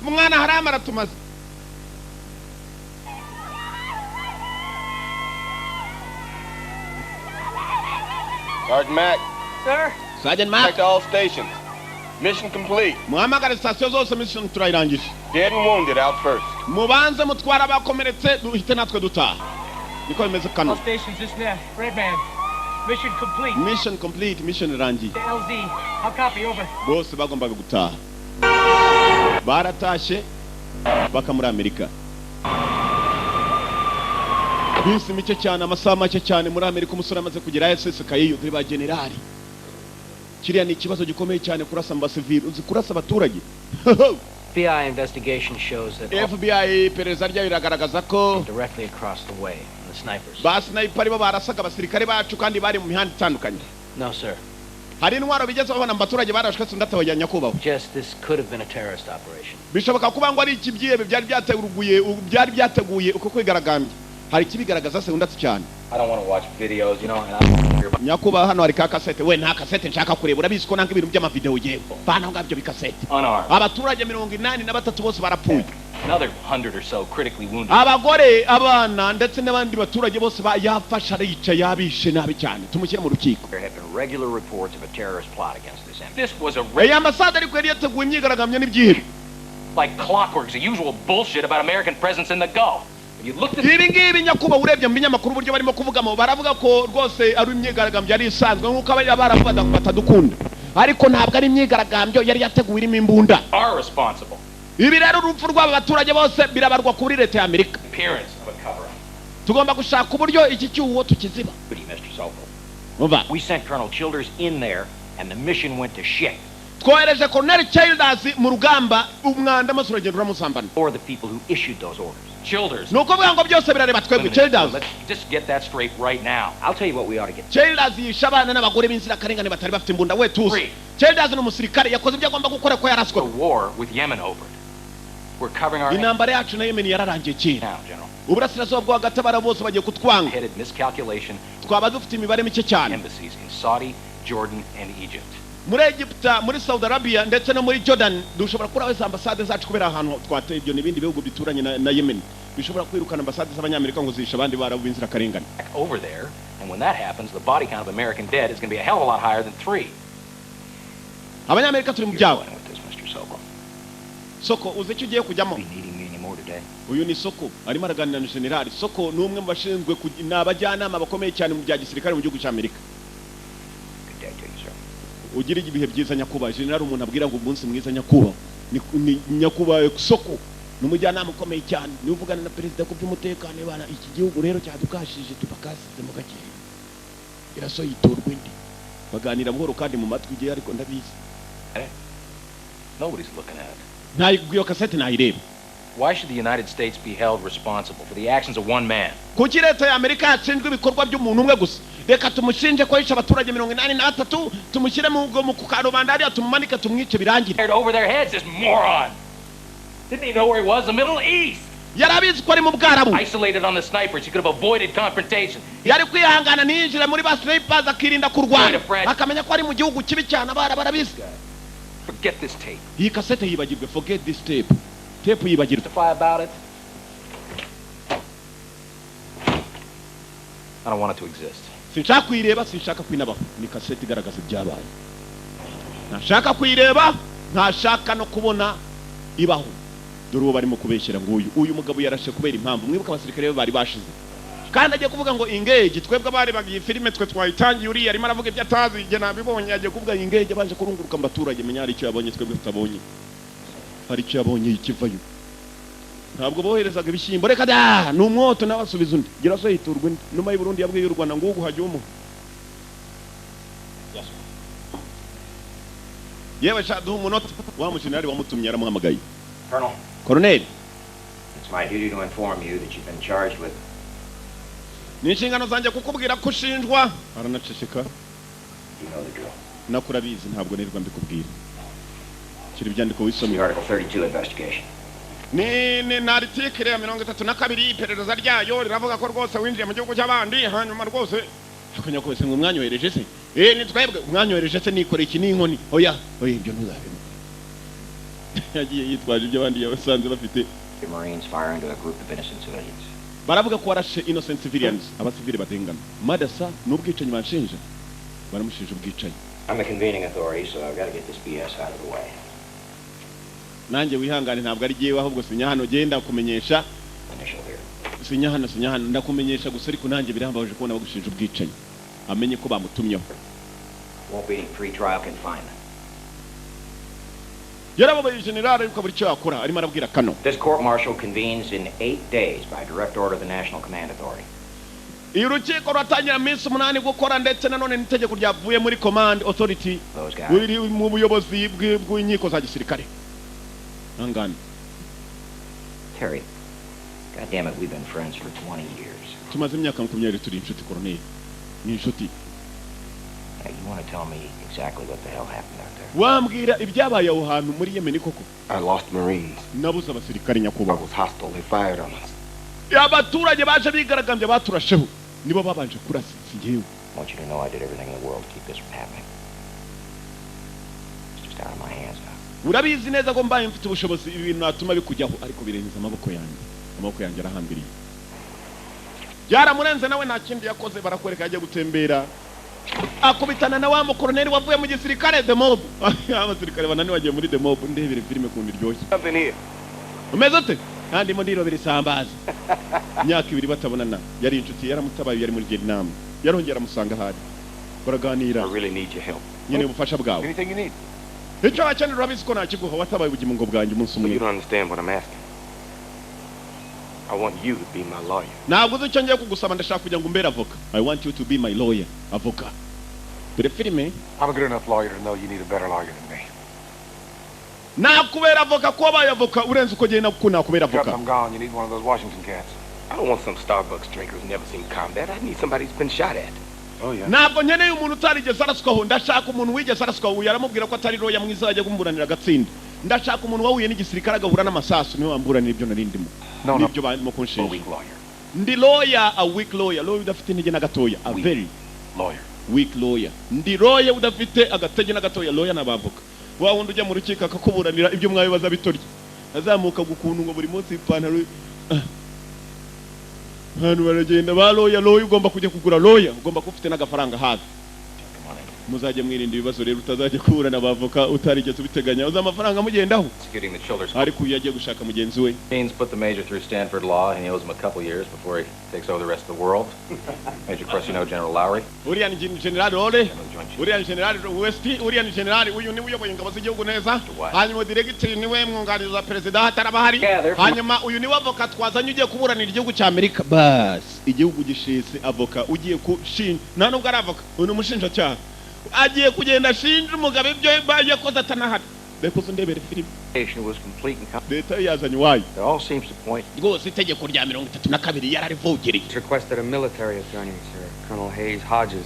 umwana harama aratumaze Sergeant Mack. Sir? Sergeant Back Mack to all stations. Mission complete. muhamagara station zose mission turayirangije Dead and wounded out first. mubanze mutwara abakomeretse duhite natwe dutaha niko bimeze All kano stations just now. Red man. Mission complete. mission complete mission irangiye To LZ. I'll copy, over. bose bagombaga gutaha baratashe baka muri Amerika bisi mike cyane amasaha make cyane muri Amerika umusore amaze kugera SSKU kuri ba generali kiriya ni ikibazo gikomeye cyane kurasa ambasivili uzi kurasa abaturage FBI investigation shows that all FBI pereza ryayo iragaragaza ko directly across the way, and the snipers. ba sniper bo barasaga abasirikare bacu kandi bari mu mihanda itandukanye No, sir. hari intwaro bigeze babona abaturage barashwe sindatabayanya kubaho Just this could have been a terrorist operation. bishoboka kuba ngo ari ikibyebe byari byateguye uko kwigaragambya hari kibigaragaza se undati cyane I don't want to watch videos, you know, and I don't want to hear about nyakuba hano hari ka kasete we nta kasete nshaka kureba urabizi ko nanga ibintu by'amavideo ugiye bana ngabyo bikasete unarmed. abaturage 83 bose barapfuye Another 100 or so critically wounded. abagore abana ndetse n'abandi baturage bose yafasha arica yabishe nabi cyane tumushyire mu rukiko There have been regular reports of a terrorist plot against this embassy. This was a aya ambasade ariko yari yateguye imyigaragambyo n'ibyihebe like clockwork, the usual bullshit about American presence in the Gulf. If you looked at ibi ngibi nyakuba urebye mu binyamakuru uburyo barimo kuvugamo baravuga ko rwose ari imyigaragambyo yari isanzwe nk'uko abaravuga batadukunda ariko ntabwo ari imyigaragambyo yari yateguwe irimo imbunda are responsible. ibi rero urupfu rw'aba baturage bose birabarwa kuri leta ya Amerika Appearance of a cover-up. tugomba gushaka uburyo iki cyuho tukiziba Mr. Sokol. umva We sent Colonel Childers in there, and the mission went to shit. twohereje Colonel Childers mu rugamba umwanda maze uragenda uramusambana Or the people who issued those orders. Childers. nuko bwa ngo byose birareba twebwe Childers Let's just get that straight right now. I'll tell you what we ought to get. Childers yisha abana n'abagore b'inzirakarengane batari bafite imbunda we tuzi Free. Childers ni umusirikare yakoze ibyo agomba gukora ko The yaraswe war with Yemen over. We're covering our intambara yacu na Yemen yararangiye kera now, General. uburasirazuba bwo hagati abara bose bagiye kutwanga Headed miscalculation twaba dufite imibare mike cyane embassies in Saudi, Jordan, and Egypt. muri Egiputa muri Saudi Arabia ndetse no muri Jordan dushobora kuri wese ambasade zacu kubera ahantu twateye ibyo n'ibindi bihugu bituranye na Yemen bishobora kwirukana ambasade z'abanyamerika ngo zisha abandi barabu b'inzirakarengane Back over there, and when that happens, the body count of American dead is going to be a hell of a lot higher than 3. abanyamerika turi mu You're byago going with this, Mr. Sokol. soko uzi icyo ugiye kujyamo Be needing me anymore today? uyu ni Soko arimo araganira na generali Soko ni umwe mu bashinzwe ni abajyanama bakomeye cyane mu bya gisirikare mu gihugu cy'Amerika Good day to you, sir. ugira ibihe byiza nyakuba generali umuntu abwira ngo umunsi mwiza nyakuba ni nyakuba Soko ni umujyanama ukomeye cyane ni uvugana na perezida ku by'umutekano bana iki gihugu rero cyadukashije tubakasize mu gake iraso yitorwe ndi baganira buhoro kandi mu matwi igihe ariko ndabizi Nobody's looking at it. ntayo kasete nayireba Why should the United States be held responsible for the actions of one man? kuki leta ya Amerika yashinzwe ibikorwa by'umuntu umwe gusa reka tumushinje ko yishe abaturage 83 tumushyire mu kukarubanda hariya tumumanike tumwice birangire Aired over their heads, this moron! Didn't even know where he was, the Middle East! yarabizi ko ari mu bwarabu Isolated on the snipers, he could have avoided confrontation. yari kwihangana ntiyinjire muri ba snipers akirinda kurwana Wait a Fred. akamenya ko ari mu gihugu kibi cyane abara barabizi Forget this tape. iyi kasete yibagirwe forget this tape yibagirwe Testify about it? I don't want it to exist. sinshaka kuyireba sinshaka kwinabaho ni kasete igaragaza ibyabaye ntashaka kuyireba ntashaka no kubona ibaho dore uwo barimo kubeshyira ngo uyu mugabo yarashe kubera impamvu mwibuka abasirikare be bari bashize kandi agiye kuvuga ngo engage twebwe bari bagiye filime twe twayitangiye uri arimo aravuga ibyo atazi igihe nabibonye agiye kuvuga engage banje kurunguruka mu baturage menya hari icyo yabonye twebwe tutabonye hari icyo yabonye ikivayo ntabwo boherezaga ibishyimbo reka da ni umwoto nawe asubiza undi gira so yiturwa undi numa y'u Burundi yabwiye u Rwanda ngo uguhajye umu yewe sha duha umunota wa mushinari wamutumye yaramuhamagaye Colonel, Colonel It's my duty to inform you that you've been charged with... Ni inshingano zanjye kukubwira ko ushinjwa. Aranaceceka. You know the drill. Nakurabizi ntabwo nirirwa mbikubwira. Kiri byandiko wisomye. Article 32 investigation. Ni article ya 32 iperereza ryayo riravuga ko rwose winjiye mu gihugu cy'abandi hanyuma rwose akanya kose ngo umwanyohereje se. Ni twebwe umwanyohereje se nikore iki n'inkoni. Oya ibyo ntuzabemo. Yagiye yitwaje ibyo abandi yabasanze bafite. The Marines fire into a group of innocent civilians. Baravuga ko warashe innocent civilians, abasivili badengana. Madasa n'ubwicanyi banshinja. Baramushinja ubwicanyi. I'm the convening authority, so I've got to get this BS out of the way. Nanjye wihangane ntabwo ari giyewe ahubwo sinya hano genda kumenyesha. Initial here. Sinya hano ndakumenyesha gusa ariko nanjye birambabaje kubona bagushinja ubwicanyi. Amenye ko bamutumyeho. Won't be any pre-trial confinement. Yarababaye general ariko buri cyo akora arimo arabwira Kano. This court martial convenes in 8 days by direct order of the National Command Authority. Urukiko rwatangira minsi 8 gukora ndetse nanone n'itegeko ryavuye muri Command Authority. Uri mu buyobozi bw'inkiko za gisirikare. Angana. Terry, God damn it, we've been friends for 20 years. Tumaze imyaka 20 turi inshuti Colonel. Ni inshuti. You want to tell me exactly what the hell happened out there? Wambwira ibyabaye aho hantu muri Yemen koko. I lost Marines. Nabuze abasirikare I nyakubaho. was hostile. They fired on us. Abaturage baje bigaragambye baturasheho. Nibo babanje kurasa singewe. I want you to know I did everything in the world to keep this from happening. It's just out of my hands now. Urabizi neza ko mbaye mfite ubushobozi ibintu natuma bikujyaho ariko birenza amaboko yanjye arahambiriye. Yaramurenze nawe nta kindi yakoze barakwereka yaje gutembera. Akubitana na wa mukoloneli wavuye mu gisirikare The Mob. Abasirikare banani wagiye muri The Mob ndebere filime kundi ryoshye. Something here. Umeze ute? Kandi mo ndiro birisambaza. Myaka 2 batabonana. Yari inshuti yaramutabaye yari muri Vietnam. Yarongera musanga hari. Baraganira. I really need your help. Nyine ubufasha bwawe. Anything you need. Icyo wakenera urabizi ko nakiguha watabaye ubugingo bwanjye umunsi You umwe. don't understand what I'm asking. I want you to be my lawyer. Ntabwo uzi icyo ngiye kugusaba ndashaka kugira ngo umbere avoka. I want you to be my lawyer. Avoka. Dore filime. I'm a good enough lawyer to know you need a better lawyer than me. Nakubera avoka ko wabaye avoka urenze uko genda kuna kubera Except avoka. I'm gone, you need one of those Washington cats. I don't want some Starbucks drinker who's never seen combat. I need somebody who's been shot at. Oh, yeah. Ntabwo nkeneye umuntu utarigeze araswaho ndashaka umuntu wigeze araswaho yaramubwira ko atari roya mwiza ajya kumburanira agatsinda. Ndashaka umuntu wahuye n'igisirikare agahura n'amasasu niwe wamburanira ibyo narindimo. Nibyo barimo kunshinja. Weak lawyer. Ndi lawyer, a weak lawyer. Lawyer udafite intege na gatoya. A very Lawyer. weak lawyer. Ndi lawyer udafite agatege na gatoya. Lawyer n'abavoka. Wa wundi ujya mu rukiko akakuburanira ibyo mwabibaza bitorye. Azamuka gukuntu ngo buri munsi ipantaro. Hano baragenda ba lawyer ugomba kujya kugura lawyer ugomba kufite n'agafaranga hafi. Muzajye mwirinda ibibazo rero utazajya kuburana abavoka utarigeze ubiteganya uza amafaranga mugendaho. Executing the children's Ariko yagiye gushaka mugenzi we. Dean's put the major through Stanford Law, and he owes him a couple years before he takes over the rest of the world. Major, of course, you know General Lowry. Uriya ni General Ole. Uriya ni General West. Uriya ni General uyu ni uyoboye ingabo z'igihugu neza. Hanyuma director niwe mwunganiza president hatarabahari. Hanyuma uyu ni avoka twazanye ugiye kuburanira igihugu cya Amerika. Bas igihugu gishise avoka ugiye kushinja nta nubwo ari avoka uyu umushinja cyaha. Agiye kugenda shinja umugabo ibyo yakoze atanahari. Bekoze ndebere filime. Was complete and Leta yazanye wayo. It all seems to point. Rwose itegeko rya 32 yararivugiriye. Requested a military attorney, sir. Colonel Hayes Hodges,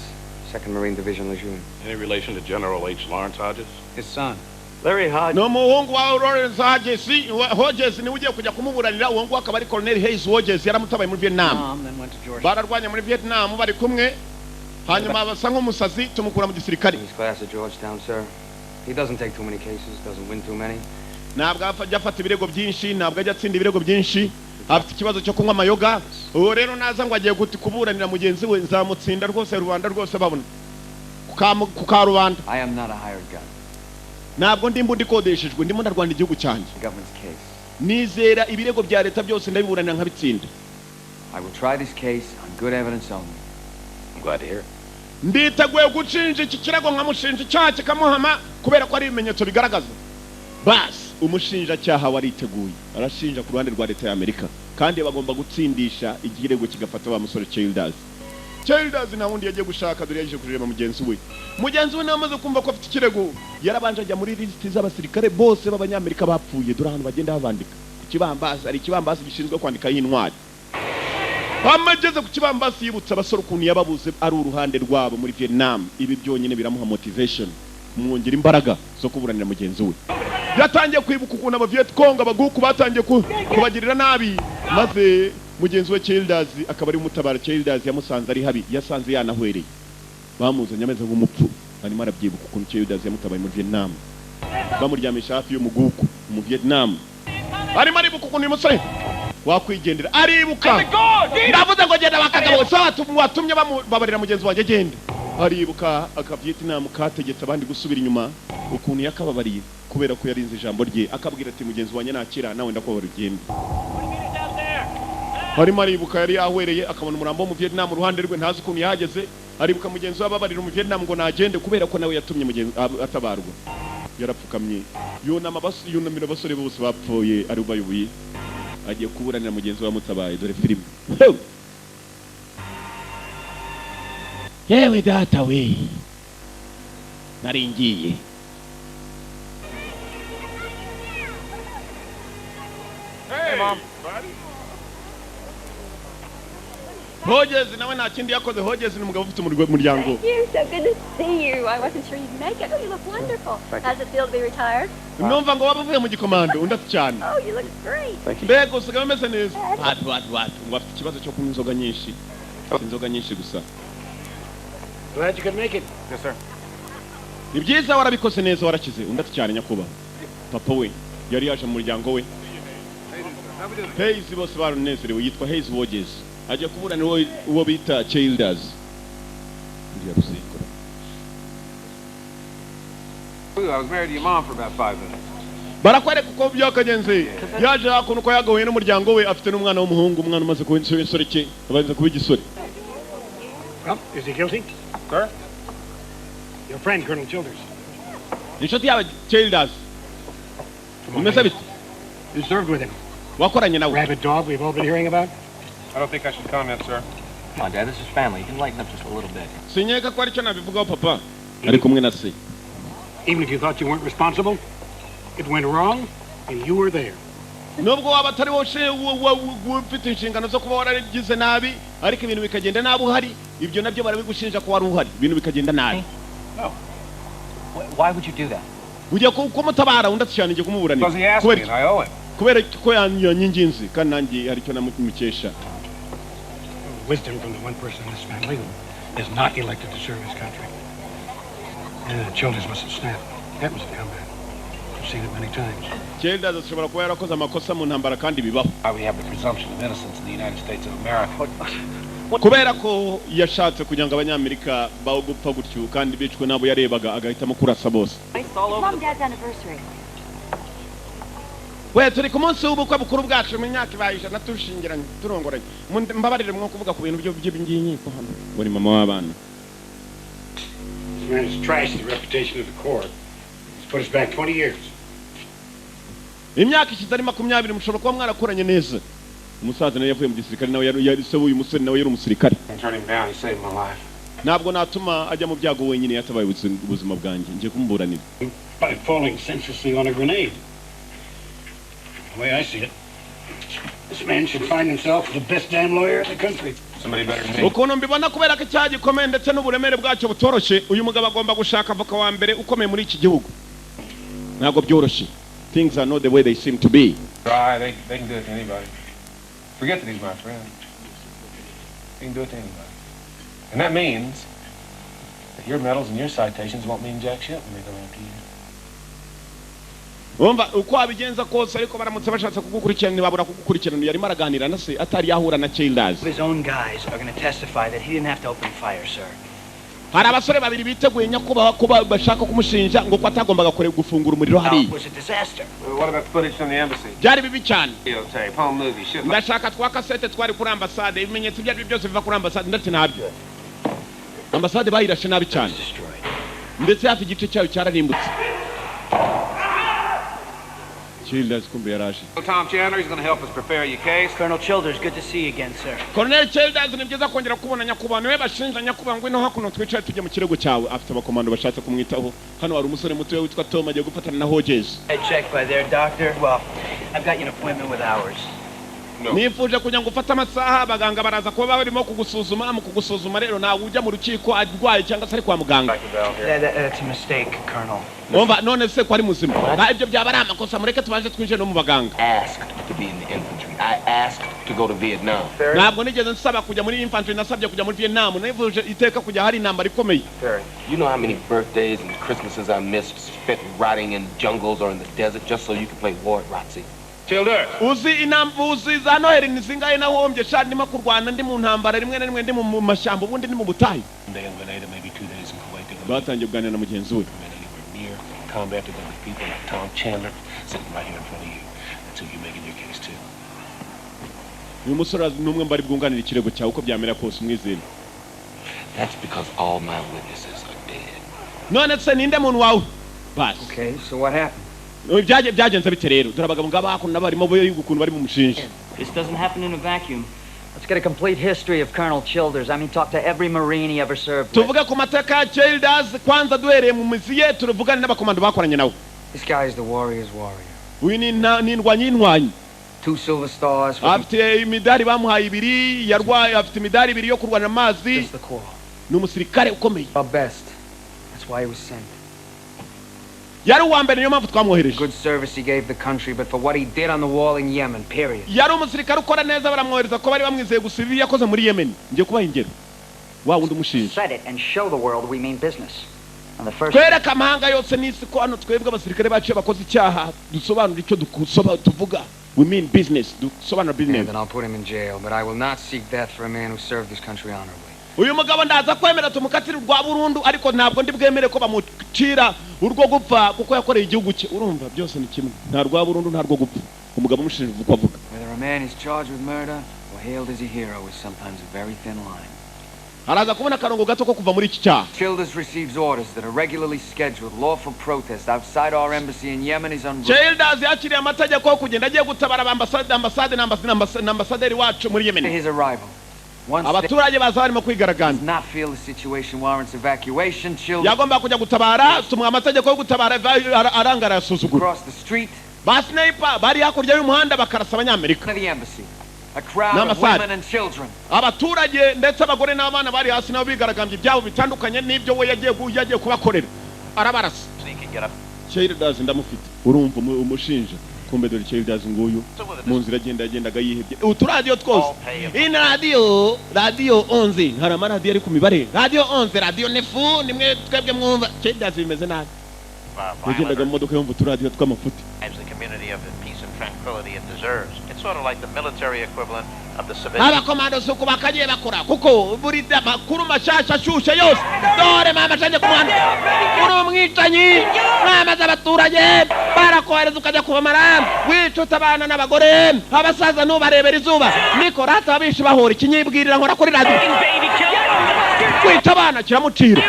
2nd Marine Division Lejeune. Any relation to General H. Lawrence Hodges? His son. Larry Hodges. No muhungu wa Lawrence Hodges ni ugiye kujya kumuburanira uwo ngo akaba ari Colonel Hayes Hodges yaramutabaye muri Vietnam. Bararwanya muri Vietnam bari kumwe. Hanyuma basa nk'umusazi tumukura mu gisirikare. He's class at Georgetown, sir. He doesn't take too many cases, doesn't win too many. Ntabwo ajya afata ibirego byinshi, ntabwo ajya atsinda ibirego byinshi. Afite ikibazo cyo kunywa amayoga. Uwo rero naza ngo agiye kuburanira mugenzi we nzamutsinda rwose Rwanda rwose babona. Kuka Rwanda. I am not a hired gun. Ntabwo ndi mbundi kodeshejwe ndimo ndarwanda igihugu cyanjye. Government's case. Nizera ibirego bya leta byose ndabiburanira nkabitsinda. I will try this case on good evidence only. I'm glad to hear it. Nditeguye gucinja iki kirego nkamushinja icyaha kikamuhama kubera ko ari ibimenyetso bigaragaza. Bas umushinja cyaha wariteguye arashinja ku ruhande rwa leta ya Amerika kandi bagomba gutsindisha igirego kigafata wa musore Childers na wundi yagiye gushaka dore yaje kureba mugenzi we namaze kumva ko afite ikirego yarabanje ajya muri list z'abasirikare bose b'abanyamerika bapfuye dore ahantu bagenda babandika kibambasi, ari kibambasi gishinzwe kwandika y'intwari. Bamageze ku kibambasi yibutsa abasore ukuntu yababuze ari uruhande rwabo muri Vietnam. Ibi byonyine biramuha motivation, kumwongera imbaraga zo kuburanira mugenzi we. Yatangiye kwibuka ukuntu aba Viet Cong abaguku batangiye kubagirira nabi, maze mugenzi we Childers akaba ari umutabara. Childers yamusanze ari habi, yasanze yanahwereye, bamuzanye ameze nk'umupfu. Arimo arabyibuka ukuntu Childers yamutabaye muri Vietnam, bamuryamisha hafi y'umuguku mu Vietnam. Arimo aribuka ukuntu uyu musore wakwigendera, aribuka ndavuze ngo genda bakagabo watumye babarira mugenzi wanjye genda. Aribuka aka Vietnam kategetse abandi gusubira inyuma, ukuntu yakababariye kubera ko yarinze ijambo rye, akabwira ati mugenzi wanjye nakira nawe ndakobora ugenda. Harimo aribuka yari yahwereye akabona umurambo mu Vietnam uruhande rwe, ntazi ukuntu yahageze. Aribuka mugenzi wababarira mu Vietnam ngo nagende kubera ko nawe yatumye mugenzi atabarwa. Yarapfukamye yunamira abasore bose bapfuye ari ubayoboye, agiye kuburanira mugenzi wa mutabaye. Dore filime. Yewe data we, naringiye. Hey, Mom. Hodges nawe nta kindi yakoze. Hodges ni umugabo ufite umuryango. You're so good to see you. I wasn't sure you'd make it. Oh, you look wonderful. How's it feel to be retired? Numva ngo wabavuye mu gikomando undafite cyane. Oh, you look great. Mbega usigaye umeze neza. What ngo afite ikibazo cyo kunywa inzoga nyinshi. Inzoga nyinshi gusa. Glad you could make it. Yes, sir. Ni byiza warabikoze neza, warakize undafite cyane nyakuba. Papa we yari yaje mu muryango we. Hayes bose barunezerewe, yitwa Hayes Hodges. Aje kuburana uwo bita Childers. Ndiya rusikora. I was married to your mom for about 5 minutes. Barakwereka uko byakagenze. Yaje hakuno ko yagahuye n'umuryango we, afite n'umwana w'umuhungu, umwana umaze kuba insore cye, abaza kuba igisore. Well, is he guilty? Sir? Your friend, Colonel Childers. Inshuti yawe Childers. Umeze bite? You served with him. Wakoranye nawe. Rabid dog we've all been hearing about? I don't think I should comment, sir. Come on, Dad, this is family. You can lighten up just a little bit. Sinyeka ko ari cyo nabivugaho papa. Ari kumwe na se. Even if you thought you weren't responsible, it went wrong, and you were there. Nubwo waba atari wose ufite inshingano zo kuba waragize nabi, ariko ibintu bikagenda nabi uhari, ibyo nabyo barabigushinja ko wari uhari, ibintu bikagenda nabi. No. Why would you do that? Ugiye kumutabara undacyane ngiye kumuburanira. Because he asked me and I owe him. Kubera ko yanyinginze kandi nanjye hari cyo namukesha. Wisdom from the one person in this family who is not elected to serve his country. And Childers must have snapped. That was a comeback. I've seen it many times. Childers ashobora kuba yarakoze amakosa mu ntambara kandi bibaho. We have the presumption of innocence in the United States of America. Kubera ko yashatse kugira ngo abanyamerika bawo gupfa gutyo kandi bicwe nabo yarebaga agahitamo kurasa bose. Mom and Dad's anniversary. We turi ku munsi w'ubukwe bukuru bwacu mu myaka ibayije natushingiranye turongoranye. Mbabarire mwo kuvuga ku bintu by'inkiko hano. Uri mama w'abana. This man has trashed the reputation of the court. He's put us back 20 years. Imyaka ikizari 20 mushobora kuba mwarakoranye neza. Umusaza nawe yavuye mu gisirikare, nawe yari se uyu musore nawe yari umusirikare. Turn him down, he saved my life. Ntabwo natuma ajya mu byago wenyine, yatabaye ubuzima bwanjye. Ngiye kumuburanira. By falling senselessly on a grenade. The way I see it, this man should find himself the best damn lawyer in the country. Somebody better than me. Ukuntu mbibona kubera ko icyaha gikomeye ndetse n'uburemere bwacyo butoroshe, uyu mugabo agomba gushaka avoka wa mbere ukomeye muri iki gihugu. Ntabwo byoroshye. Things are not the way they seem to be. Try, they can do it to anybody. Forget that he's my friend. They can do it to anybody. And that means that your medals and your citations won't mean jack shit when they go after you. Umva uko abigenza kose ariko baramutse bashatse kugukurikirana babura kugukurikirana, yarimo araganira na se atari yahura na Childers. His own guys are going to testify that he didn't have to open fire, sir. Hari abasore babiri biteguye nyakubaha kuba bashaka kumushinja ngo kwatagombaga gufungura umuriro hari. It was a disaster. What about the footage from the embassy? Byari bibi cyane. Videotape, home movie, shit like Ndashaka twa kasete twari kuri ambassade, ibimenyetso byari byose biva kuri ambassade ndetse nabyo. Ambassade bayirashe nabi cyane. Ndetse hafi igice cyayo cyararimbutse. Childers kumbe yaraje. Tom Chandler, he's going to help us prepare your case. Colonel Childers, good to see you again, sir. Colonel Childers ni byiza kongera kubona nyakubano we bashinja nyakubano ngwino hakuno twicaye tujya mu kirego cyawe afite abakomando bashatse kumwitaho hano hari umusore muto witwa Tom agiye gufatana na Hodges. I checked by their doctor. Well, I've got you an appointment with ours. Nifuje kugira ngo ufate amasaha abaganga baraza kuba barimo kugusuzuma mu kugusuzuma rero nawe ujya mu rukiko arwaye cyangwa se ari kwa muganga. That's a mistake, Colonel. Omba none se ko ari muzima. Ibyo byaba ari amakosa mureke tubaje twinje no mu baganga. Asked to be in the infantry. I asked to go to Vietnam. Ntabwo nigeze nsaba kujya muri infantry nasabye kujya muri Vietnam nivuje iteka kujya hari intambara ikomeye. You know how many birthdays and Christmases I missed spent rotting in jungles or in the desert just so you could play war at ROTC? Childers. Uzi inambuzi za Noheli nizingaye nahombye sha ndimo kurwana ndi mu ntambara rimwe na rimwe ndi mu mashyamba ubundi ndi mu butayu. Batangiye kuganira na mugenzi we. Combat with other people like Tom Chandler sitting right here in front of you. That's who you're making your case to. Uyu musore numwe mbari bwunganira ikirego cyawe uko byamera kose umwizera. That's because all my witnesses are dead. None se ninde muntu wawe? Bas. Okay, so what happened? Byagenze bite rero turabagabo ngabakunda nabarimo bo yukuntu bari mu mushinja. This doesn't happen in a vacuum. Let's get a complete history of Colonel Childers. I mean, talk to every Marine he ever served with. Tuvuga ku mateka ya Childers kwanza duhereye mu mizi ye turuvugane n'abakomando bakoranye nawe. This guy is the warrior's warrior. Uyu ni ndwanyi. 2 silver stars. Afite imidari bamuhaye ibiri yarwaye afite imidari ibiri yo kurwana amazi. Ni umusirikare ukomeye. Our best. That's why he was sent. Yari uwambere niyo mpamvu twamwohereje. Good service he gave the country, but for what he did on the wall in Yemen, period. Yari umusirikare ukora neza baramwohereza ko bari bamwizeye gusa ibi yakoze muri Yemen. Ngiye kubaha ingero. Wa wundi umushinja. Said it and show the world we mean business. On the first. Kwereka amahanga yose n'isi ko hano twebwe abasirikare bacu bakoze icyaha dusobanura icyo tuvuga. We mean business. Dusobanura business. And then I'll put him in jail, but I will not seek death for a man who served this country honorably. Uyu mugabo ndaza kwemera tumukatira urwa burundu ariko ntabwo ndi bwemere ko bamucira urwo gupfa kuko yakoreye igihugu cye urumva byose ni kimwe nta rwa burundu nta rwo gupfa umugabo umushinja uko avuga. Whether a man is charged with murder or hailed as a hero is sometimes a very thin line. Haraza kubona karongo gato ko kuva muri iki cyaha. Childers receives orders that a regularly scheduled lawful protest outside our embassy in Yemen is unbroken. Childers yakiriye amategeko yo kugenda agiye gutabara ambasaderi wacu muri Yemen. His arrival. Abaturage baza barimo kwigaragambya. Not feel the situation warrants evacuation. Children. Yagomba kujya gutabara tumwe amategeko yo gutabara arangara yasuzugura. Across the street. Basniper bari hakurya y'umuhanda bakarasa abanyamerika. The embassy. A crowd of women and children. Abaturage ndetse abagore n'abana bari hasi nabo bigaragambye ibyabo bitandukanye n'ibyo we yagiye kubakorera. Arabarasa. Childers ndamufite. Urumva umushinja. Kumbe dore Childers nguyu mu nzira agendaga yihebye. Uturadiyo twose. In radio 11 hari amaradiyo ari ku mibare. Radio 11 radio nefu nimwe twebwe mwumva. Childers bimeze nabi. Yagendaga mu modoka yumva uturadiyo tw'amafuti. Tranquility it deserves. It's sort of like the military equivalent of the civilian. Abakomando suko bakagiye bakora kuko buri makuru mashasha shushe yose dore mama canje kumwana uri umwicanyi mwamaze abaturage barakohereza ukajya kubamara wicuta abana n'abagore abasaza n'ubarebera izuba niko rata abishi bahora ikinyibwirira nkora kuri radio kwita abana kiramucira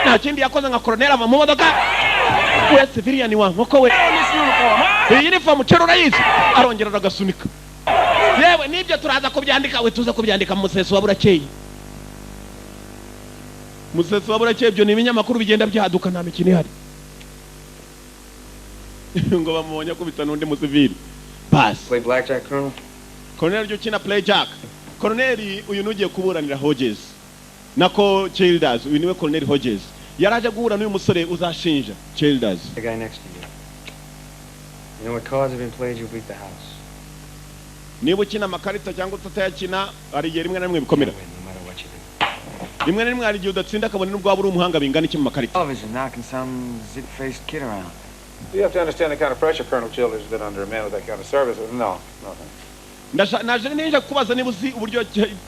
nta kindi yakoze nka colonel ava mu modoka we civilian wa nkoko we iyi uniform cerura yizi arongera agasunika yewe nibyo turaza kubyandika we tuza kubyandika mu museso wa burakeye museso wa burakeye byo ni ibinyamakuru bigenda byaduka nta mikino ihari ngo bamubonye kubita n'undi musivili pass Play blackjack, Colonel. Colonel ryo kina play jack. Colonel uyu nugiye kuburanira Hodges nako Childers uyu niwe Colonel Hodges yaraje guhura n'uyu musore uzashinja Childers. The guy next to you. You know what cards have been played, you'll beat the house. Niba ukina amakarita cyangwa utayakina ari igihe rimwe na rimwe bikomera. Rimwe na rimwe ari igihe udatsinda kabone n'ubwo waba uri umuhanga bingana iki mu makarita. Television knocking some zit-faced kid around. You have to understand the kind of pressure Colonel Childers has been under, a man with that kind of service. No. Naje ninja kubaza niba uzi uburyo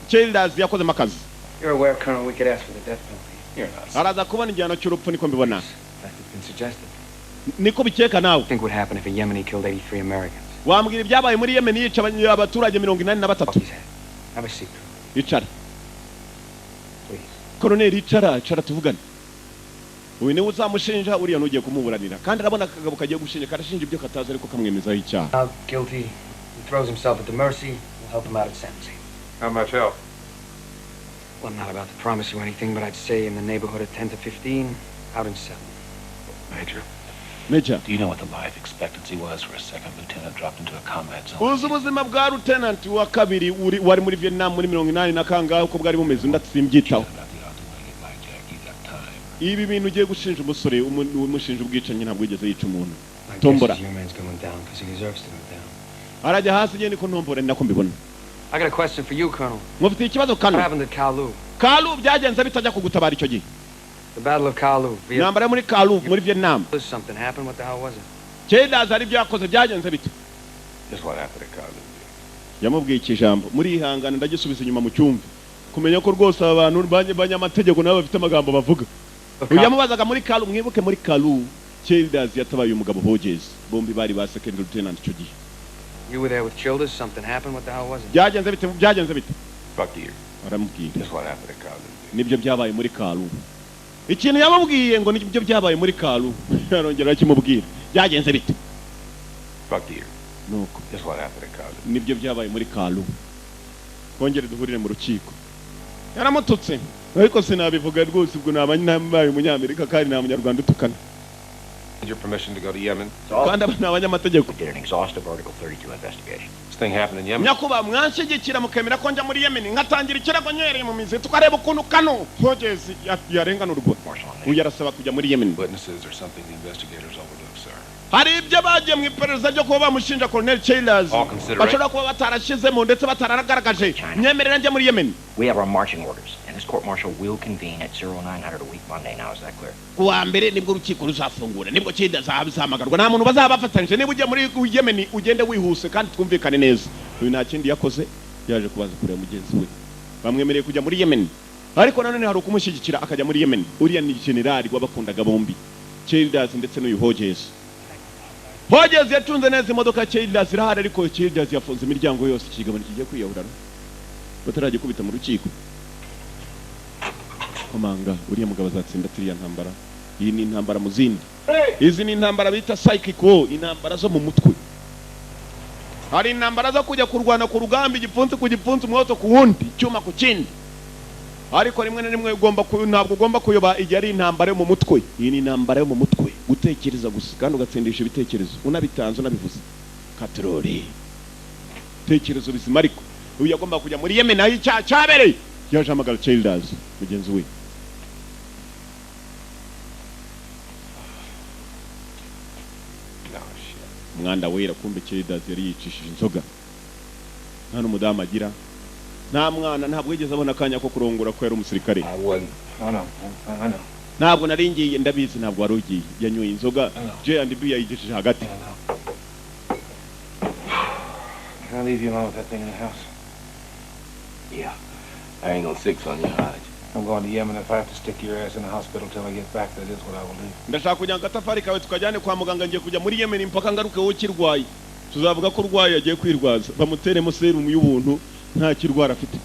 Childers yakoze makazi. You're aware, Colonel, we could ask for the death penalty. You're not. Araza kubona igihano cy'urupfu niko mbibona. That has been suggested. Niko bikeka nawe. Think what happened if a Yemeni killed 83 Americans? Wambwira ibyabaye muri Yemen yica abaturage 83. Have a seat. Icara. Please. Colonel icara tuvugane. uyu niwe uzamushinja uriya nugiye kumuburanira kandi arabona akagabo kagiye gushinja karashinja ibyo katazi ariko kamwemezaho icyaha. Now guilty, he throws himself at the mercy. We'll help him out at sentencing. How much help? Well, I'm not about to promise you anything, but I'd say in the neighborhood of 10 to 15, out in 7. Major, do you know what the life expectancy was for a second lieutenant dropped into a combat zone? uzi ubuzima bwa lieutenant wa kabiri wari muri Vietnam muri 80 na kangahe uko bwari bumeze ndatsimbitaho. Ibi bintu ugiye gushinja umusore umushinja ubwicanyi ntabwo yigeze yica umuntu. Tombora. Arajya hasi nyene ko ntombora nako mbibona. I got a question for you, Colonel. Mufite ikibazo kano. What happened at Kalu? Kalu byagenze bitajya kugutabara icyo gihe. The Battle of Kalu. Nambara muri Kalu muri Vietnam. Something happened. What the hell was it? Chedas ari byakoze byagenze bite? Just what happened at Kalu. Yamubwiye ikijambo muri ihangana ndagisubiza inyuma mu cyumba. Kumenya ko rwose abantu banyamategeko nabo bafite amagambo bavuga. Uyamubazaga muri Kalu mwibuke muri Kalu Chedas yatabaye umugabo Hodges. Bombi bari ba second lieutenant icyo gihe. You were there with Childers. Something happened. What the hell was it? Byagenze bite? Fuck you. Aramubwiye. Just what happened at Kalu. Nibyo byabaye muri Kalu. Ikintu yamubwiye ngo nibyo byabaye muri Kalu. Yarongera akimubwira. Byagenze bite? Fuck you. Nuko. Just what happened at Kalu. Nibyo byabaye muri Kalu. Kongere duhurire mu rukiko. Yaramututse. Ariko sinabivuga rwose ubwo nabaye umunyamerika kandi na munyarwanda utukana. Your permission to go to Yemen? Kandi abanyamategeko. Did an exhaustive Article 32 investigation. This thing happened in Yemen? Nyakuba mwanshigikira mukemera ko njya muri Yemen ngatangira ikirago nyereye mu mizi tukareba ukuntu kano Hodges yarenganurwa. Uyarasaba kujya muri Yemen. Witnesses or something the investigators overlooked, sir. Hari ibyo bagiye mu iperereza ryo kuba bamushinja Colonel Chelas. Bashobora kuba batarashizemo ndetse bataragaragaje. Nyemerera njya muri Yemen. We have our marching orders, and this court-martial will convene at 0900 a week Monday. Now, is that clear? Kuwa mbere nibwo urukiko ruzafungura nibwo Chelas azahamagarwa nta muntu bazabafatanyije niba ujya muri Yemen ugende wihuse kandi twumvikane neza. Uyu nta kindi yakoze yaje kubaza kureba mugenzi we. Bamwemereye kujya muri Yemen. Ariko nanone hari ukumushyigikira akajya muri Yemen. Uriya ni general wabakundaga bombi. Chelas ndetse n'uyu Hodges. Hodges yatunze neza imodoka Chelas irahari ariko Chelas yafunze imiryango yose ikigabano kigiye kwiyahura. Batarajye kubita mu rukiko. Komanga uriya mugabo azatsinda tiriya ntambara. Iyi ni intambara mu zindi. Izi ni intambara bita psychic war, intambara zo mu mutwe. Hari intambara zo kujya kurwana ku rugamba igipfunsi ku gipfunsi umwoto ku wundi cyuma ku kindi. Ariko rimwe na rimwe ntabwo ugomba kuyoba igihe ari intambara yo mu mutwe. Iyi ni intambara yo mu mutwe gutekereza gusa kandi ugatsindisha ibitekerezo unabitanze unabivuze. Katrori. Tekerezo bizima ariko uyu yagomba kujya muri Yemen aho icyaha cyabereye yaje amagara Chelas mugenzi we. Mwanda wera kumbe Chelas yari yicishije inzoga nta n'umudamu agira nta mwana ntabwo yigeze abona akanya ko kurongora ko yari umusirikare. Ntabwo nari ngiye ndabizi ntabwo wari ugiye yanyoye inzoga J&B yayigejeje hagati. Can I leave you alone with that thing in the house? Yeah. I ain't gonna six on you, Hodge. I'm going to Yemen. If I have to stick your ass in the hospital till I get back, that is what I will do. Ndashaka kujya ngatafari kawe tukajyane kwa muganga ngiye kujya muri Yemen mpaka ngaruke wowe kirwaye. Tuzavuga ko urwaye agiye kwirwaza. Bamuteremo serum y'ubuntu nta kirwara afite.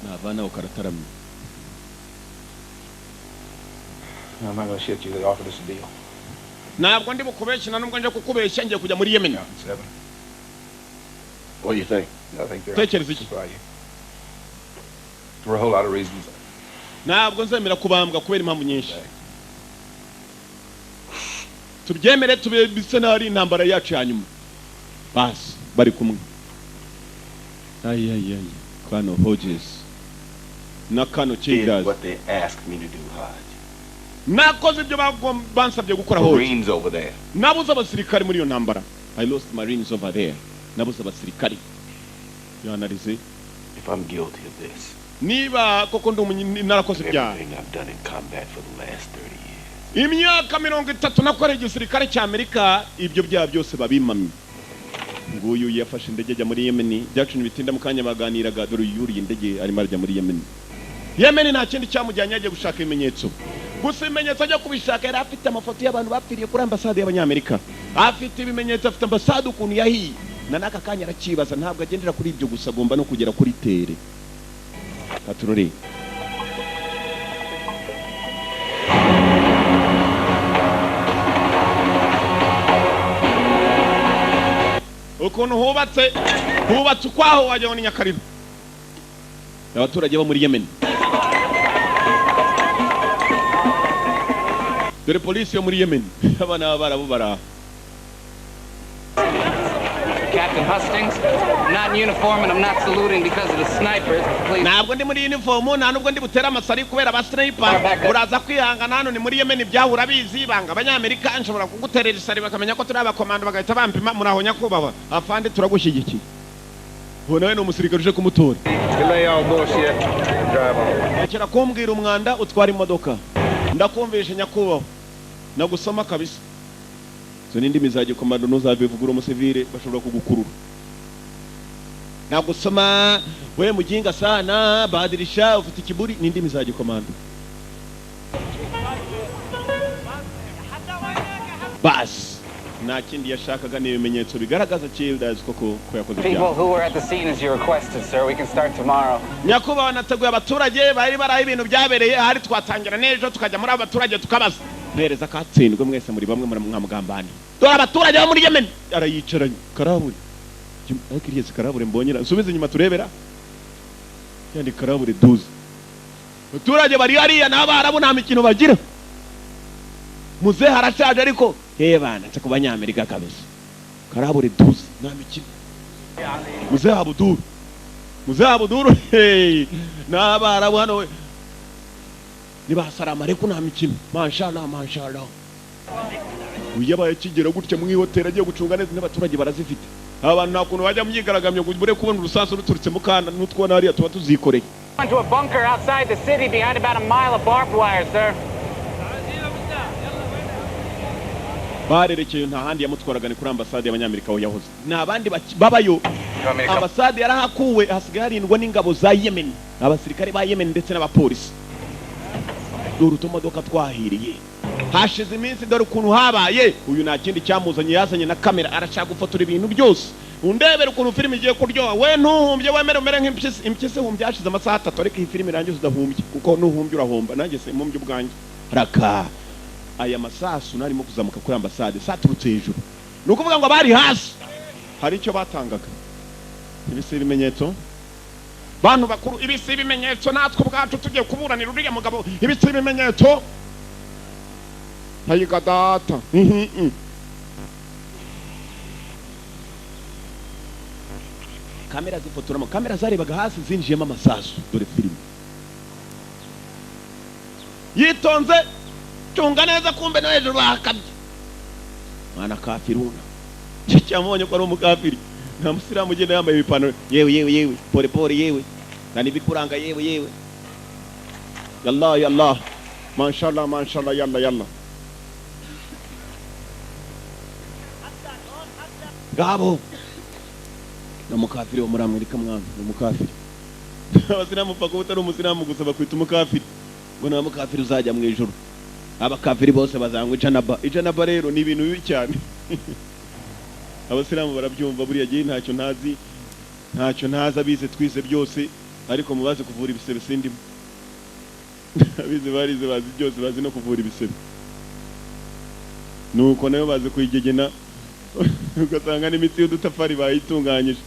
Nabana ukarataramye. I'm not going to shit you. They offered us a deal. Ntabwo ndi bukubeshya na nubwo nje kukubeshya ngiye kujya muri Yemen. What do you think? I think they're Tekereza iki? For a whole lot of reasons. Ntabwo nzemera kubambwa kubera impamvu nyinshi. Tubyemere tubise nari intambara yacu yanyuma. Bas bari kumwe. Ay. Kano Hodges. Na Kano Chelas. What they asked me to do, Hodge. Nakoze ibyo bansabye gukora hose. Marines over there. Nabuze abasirikari muri iyo ntambara. I lost Marines over there. Nabuze abasirikari. Yanarize. If I'm guilty of this. Niba koko narakoze ibyaha. Everything I've done in combat for the last 30 years. Imyaka 30 nakoreye igisirikare cya Amerika ibyo byaha byose babimamye. Nguyu yafashe indege ajya muri Yemen. Jackson bitinda mu kanya baganiraga dore yuriye indege arimo arajya muri Yemen. Yemen nta kindi cyamujyanye agiye gushaka ibimenyetso. Gusa ibimenyetso ajya kubishaka yari afite amafoto y'abantu bapfiriye kuri ambasade y'abanyamerika. Afite ibimenyetso afite ambasade ukuntu yahiye. Na naka kanya arakibaza ntabwo agendera kuri ibyo gusa agomba no kugera kuri tere. Katurore. ukuntu hubatse ukwaho wagira ngo ni Nyakariro. Abaturage bo muri Yemen. Dore polisi yo muri Yemen. Abana b'Abarabu bara. Captain Hustings, I'm not in uniform and I'm not saluting because of the snipers. Please. Ntabwo ndi muri uniform, nta nubwo ndi butera amasari kubera aba sniper. Uraza kwihangana hano ni muri Yemen byahura bizi banga abanyamerika nshobora kuguterera isari bakamenya ko turi abakomando bagahita bampima muraho nyakubahwa. Afande turagushyigikiye. Nawe ni umusirikare uje kumutora. Akira kumbwira umwanda utwara imodoka. Ndakumvisha nyakubahwa. Nagusoma kabisa. So nindi mizaje komando ntuzabivugura umusivile bashobora kugukurura. Nagusoma we mujinga sana badirisha ufite ikiburi nindi mizaje komando. Bas nta kindi yashakaga n'ibimenyetso bigaragaza Childers koko ko yakoze People who were at the scene as you requested, sir. We can start tomorrow. Nyakubahwa nateguye abaturage bari baraho ibintu byabereye hari twatangira nejo tukajya muri abaturage tukabaza. Mpereza katsindwe mwese muri bamwe mwamugambani. Dore abaturage bo muri Yemen arayicaranye Karabure. Akiriye Karabure mbonyera nsubize inyuma turebera. Yandi Karabure 12. Abaturage bari hariya n'Abarabu nta mikino bagira. Muze harashaje ariko bana nca kubanyamerika kabisa. Karabure 12 nta mikino. Muze Abuduru n'Abarabu hano we. Nibasarama ariko nta mikino. Mashallah. Uyabaye kigera gutya mu hoteli agiye gucunga neza n'abaturage barazifite. Abantu nakuntu bajya myigaragambye bure kubona urusasu ruturutse mu kana n'utwona hariya tuba tuzikoreye. Went to a bunker outside the city behind about a mile of barbed wire, sir. Barerekeye nta handi yamutwaraga ni kuri ambasade y'abanyamerika aho yahoze. N'abandi babayo. Ambasade yarahakuwe hasigaye harindwa n'ingabo za Yemen. Abasirikare ba Yemen ndetse n'abapolisi. Dore utumodoka twahiriye. Hashize iminsi dore ukuntu habaye uyu nta kindi cyamuzanye yazanye na kamera arashaka gufotora ibintu byose. Undebera ukuntu filime igiye kuryoha we ntuhumbye wemere umere nk'impyisi humbye hashize amasaha 3 ariko iyi filime irangiza udahumbye kuko nuhumbye urahomba nanjye se mumbye ubwanjye. Raka aya masasu narimo kuzamuka kuri ambasade saturutse hejuru. Nukuvuga ngo bari hasi. Hari icyo batangaga. Ibise ibimenyetso bantu bakuru ibise ibimenyetso natwe ubwacu tugiye kuburanira uriya mugabo ibise ibimenyetso hayiga data kamera zifotoramo kamera zarebaga hasi zinjiyemo amasasu dore filime yitonze cunga neza kumbe no hejuru bakabye mwana kafiruna cyamubonye ko ari umukafiri nta musiramu ugenda yambaye ibipantaro yewe pole yewe nani bikuranga yewe yallah mashallah yalla Gabo na mukafiri wo muri Amerika mwana umukafiri abasiramu pako utari umusiramu gusa bakwita umukafiri ngo na mukafiri uzajya mu ijuru abakafiri bose bazangwa icanaba rero ni ibintu bibi cyane abasiramu barabyumva buriya gihe ntacyo ntaza bize twize byose ariko mubaze kuvura ibisebe sindimo abize barize bazi byose bazi no kuvura ibisebe nuko nayo baze kuyigegena ugasanga n'imiti y'udutafari bayitunganyije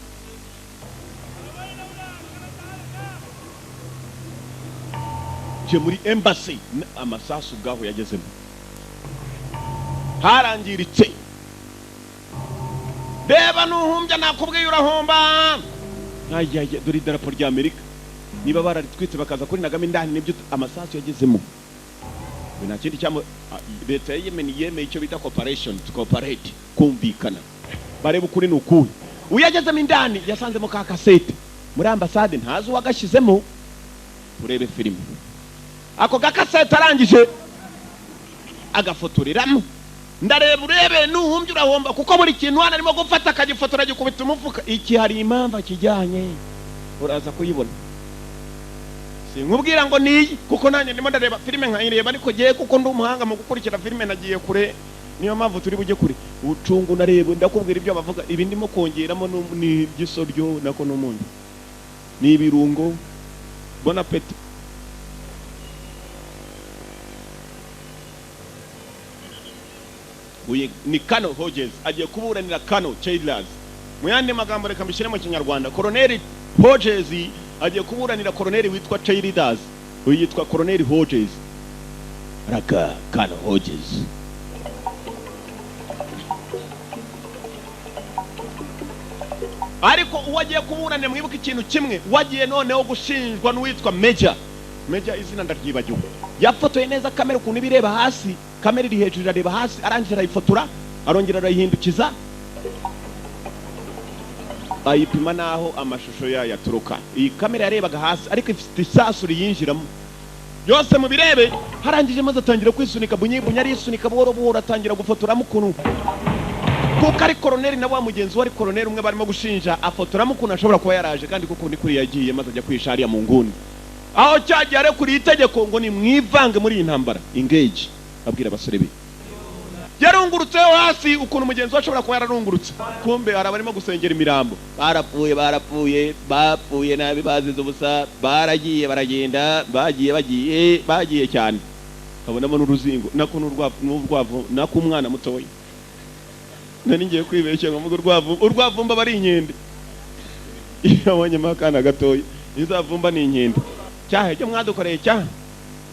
je muri embassy amasasu gaho yagezemo harangiritse reba nuhumbya nakubwiye urahomba ayaya dore idarapo rya Amerika niba bararitwitse bakaza kuri nagame indani nibyo amasasu yagezemo bina kindi cyamo leta ya Yemen yemeye icyo bita cooperation to cooperate kumvikana bareba ukuri nukuye uyagezemo indani yasanzemo ka cassette muri ambasade ntazo wagashizemo urebe filime ako gakasete arangije agafotoreramo ndareba urebe nuhumbye urahomba kuko buri kintu hano arimo gufata akagifotora gikubita umufuka iki hari impamvu kijyanye uraza kuyibona sinkubwira ngo niyi kuko nanjye ndimo ndareba filime nkayireba ariko giye kuko ndi umuhanga mu gukurikira filime nagiye kure niyo mpamvu turi bujye kure ucungu nareba ndakubwira ibyo bavuga ibi ndimo kongeramo ni gisoryo nako n'umunyu ni ibirungo bon appétit uye ni Kano Hodges agiye kuburanira Kano Childers mu yandi magambo reka mbishyire mu kinyarwanda Colonel Hodges agiye kuburanira Colonel witwa Childers uyu yitwa Colonel Hodges raka kana Hodges ariko uwagiye kuburana mwibuka ikintu kimwe wagiye noneho gushinjwa n'uwitwa Major izina ndaryibagiwe yafotoye neza kamera ukuntu ibireba hasi kamera iri hejuru irareba hasi arangije arayifotora arongera arayihindukiza ayipima naho amashusho yaturuka iyi kamera yarebaga hasi ariko ifite isasu riyinjiramo yose mu birebe harangije maze atangira kwisunika bunyibunya arisunika buhoro buhoro atangira gufotoramo ukuntu kuko ari Colonel na wa mugenzi wari Colonel umwe barimo gushinja afotoramo ukuntu ashobora kuba yaraje kandi kuko ndi kuri yagiye maze ajya kwishariya mu nguni aho cyagiye are kuri itegeko ngo ni mwivange muri iyi ntambara engage abwira abasore be yarungurutse hasi ukuntu mugenzi we ashobora kuba yararungurutse kumbe arabarimo gusengera imirambo bapfuye nabi bazize ubusa baragiye baragenda bagiye cyane kabonamo n'uruzingo nako n'urwavu nako umwana mutoya nani ngiye kwibeshya ngo urwavumba bari inkende yabonye makana gatoya izavumba ni inkende cyahe cyo mwadukoreye cyaha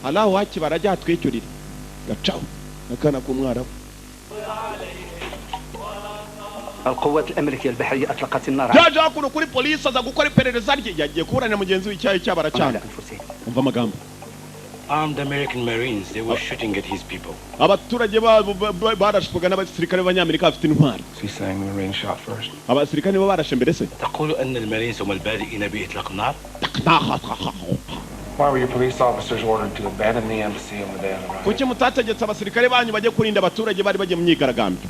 Allahu wakibara ryatwicyurira gacaho nakana kumwaraho القوات الأمريكية البحرية أطلقت النار جاء كونو كوري بوليس aza gukora iperereza rye yagiye kurana mugenzi w'icyayi cyabara cyane umva amagambo Armed American Marines, they were shooting at his people. abaturage barashwaga n'abasirikare b'abanyamerika bafite intwari She's saying the Marines shot first. abasirikare nibo barashe mbere se تقول أن المارينز هم البادئين بإطلاق النار؟ Why were your police officers ordered to abandon the embassy on the day of the riot? kuki mutategetse abasirikare banyu bajye kurinda abaturage bari bagiye mu myigaragambyo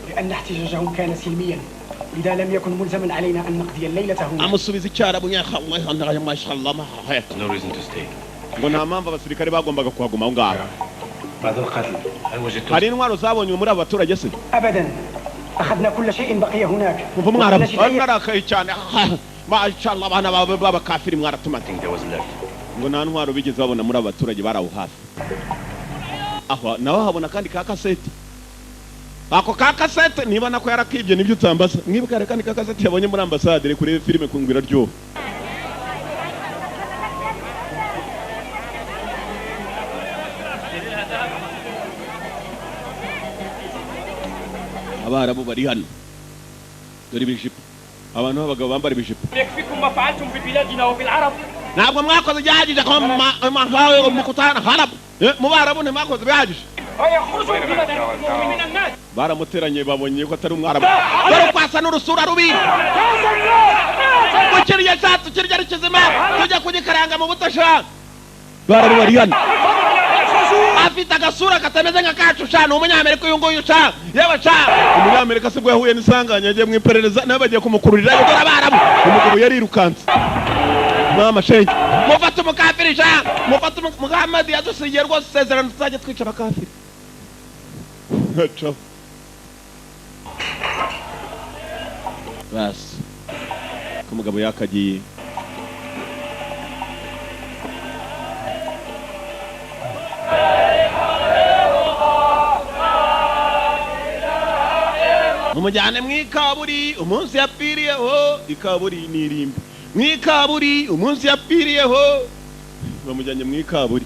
لأن احتجاجهم كان سلميا إذا لم يكن ملزما علينا أن نقضي الليلة هنا amusubiza icyarabu No reason to stay. ngo nta mpamvu abasirikare bagombaga kuhaguma aho ngaho بعد القتل هل وجدتم؟ hari intwaro zabonywe muri aba baturage se أبدا أخذنا كل شيء بقي هناك umva mwarabu mwarakaye cyane mashallah abana b'abakafiri mwaratumate ngo nta ntwaro bigeze babona muri aba baturage baraho hafi aho naho habona kandi ka kasete ako ka kasete niba nako yarakibye nibyo utambaza mwibuka kandi ka kasete yabonye muri ambasade kuri filime kungwira ryo abarabu bari hano dore ibijipo abantu b'abagabo bambara ibijipo يكفيكم ما فعلتم في بلادنا وفي العرب ntabwo mwakoze byahagije ko mahawe mukutana harab mu barabu ntimwakoze byahagije ويخرجوا من الناس baramuteranye babonye ko atari umwarabu dore kwasa n'urusura rubi ukiriye cyatsi kirya ari kizima tujya kugikaranga mu butasha barabu bari hano afite agasura katameze nka kacu shana umunyamerika uyu nguyu ca yewe ca umunyamerika sibwo yahuye n'isanganya yagiye mu iperereza nawe bagiye kumukururira dore abarabu umugabo yarirukanse mama shenge mufate umukafiri sha mufate Muhammad yadusigiye rwose isezerano tuzajya twica abakafiri ciao basi ko umugabo yakagiye mumujyane mwikaburi umunsi yapfiriyeho ikaburi nirimbi mwikaburi umunsi yapfiriyeho bamujyanye mwikaburi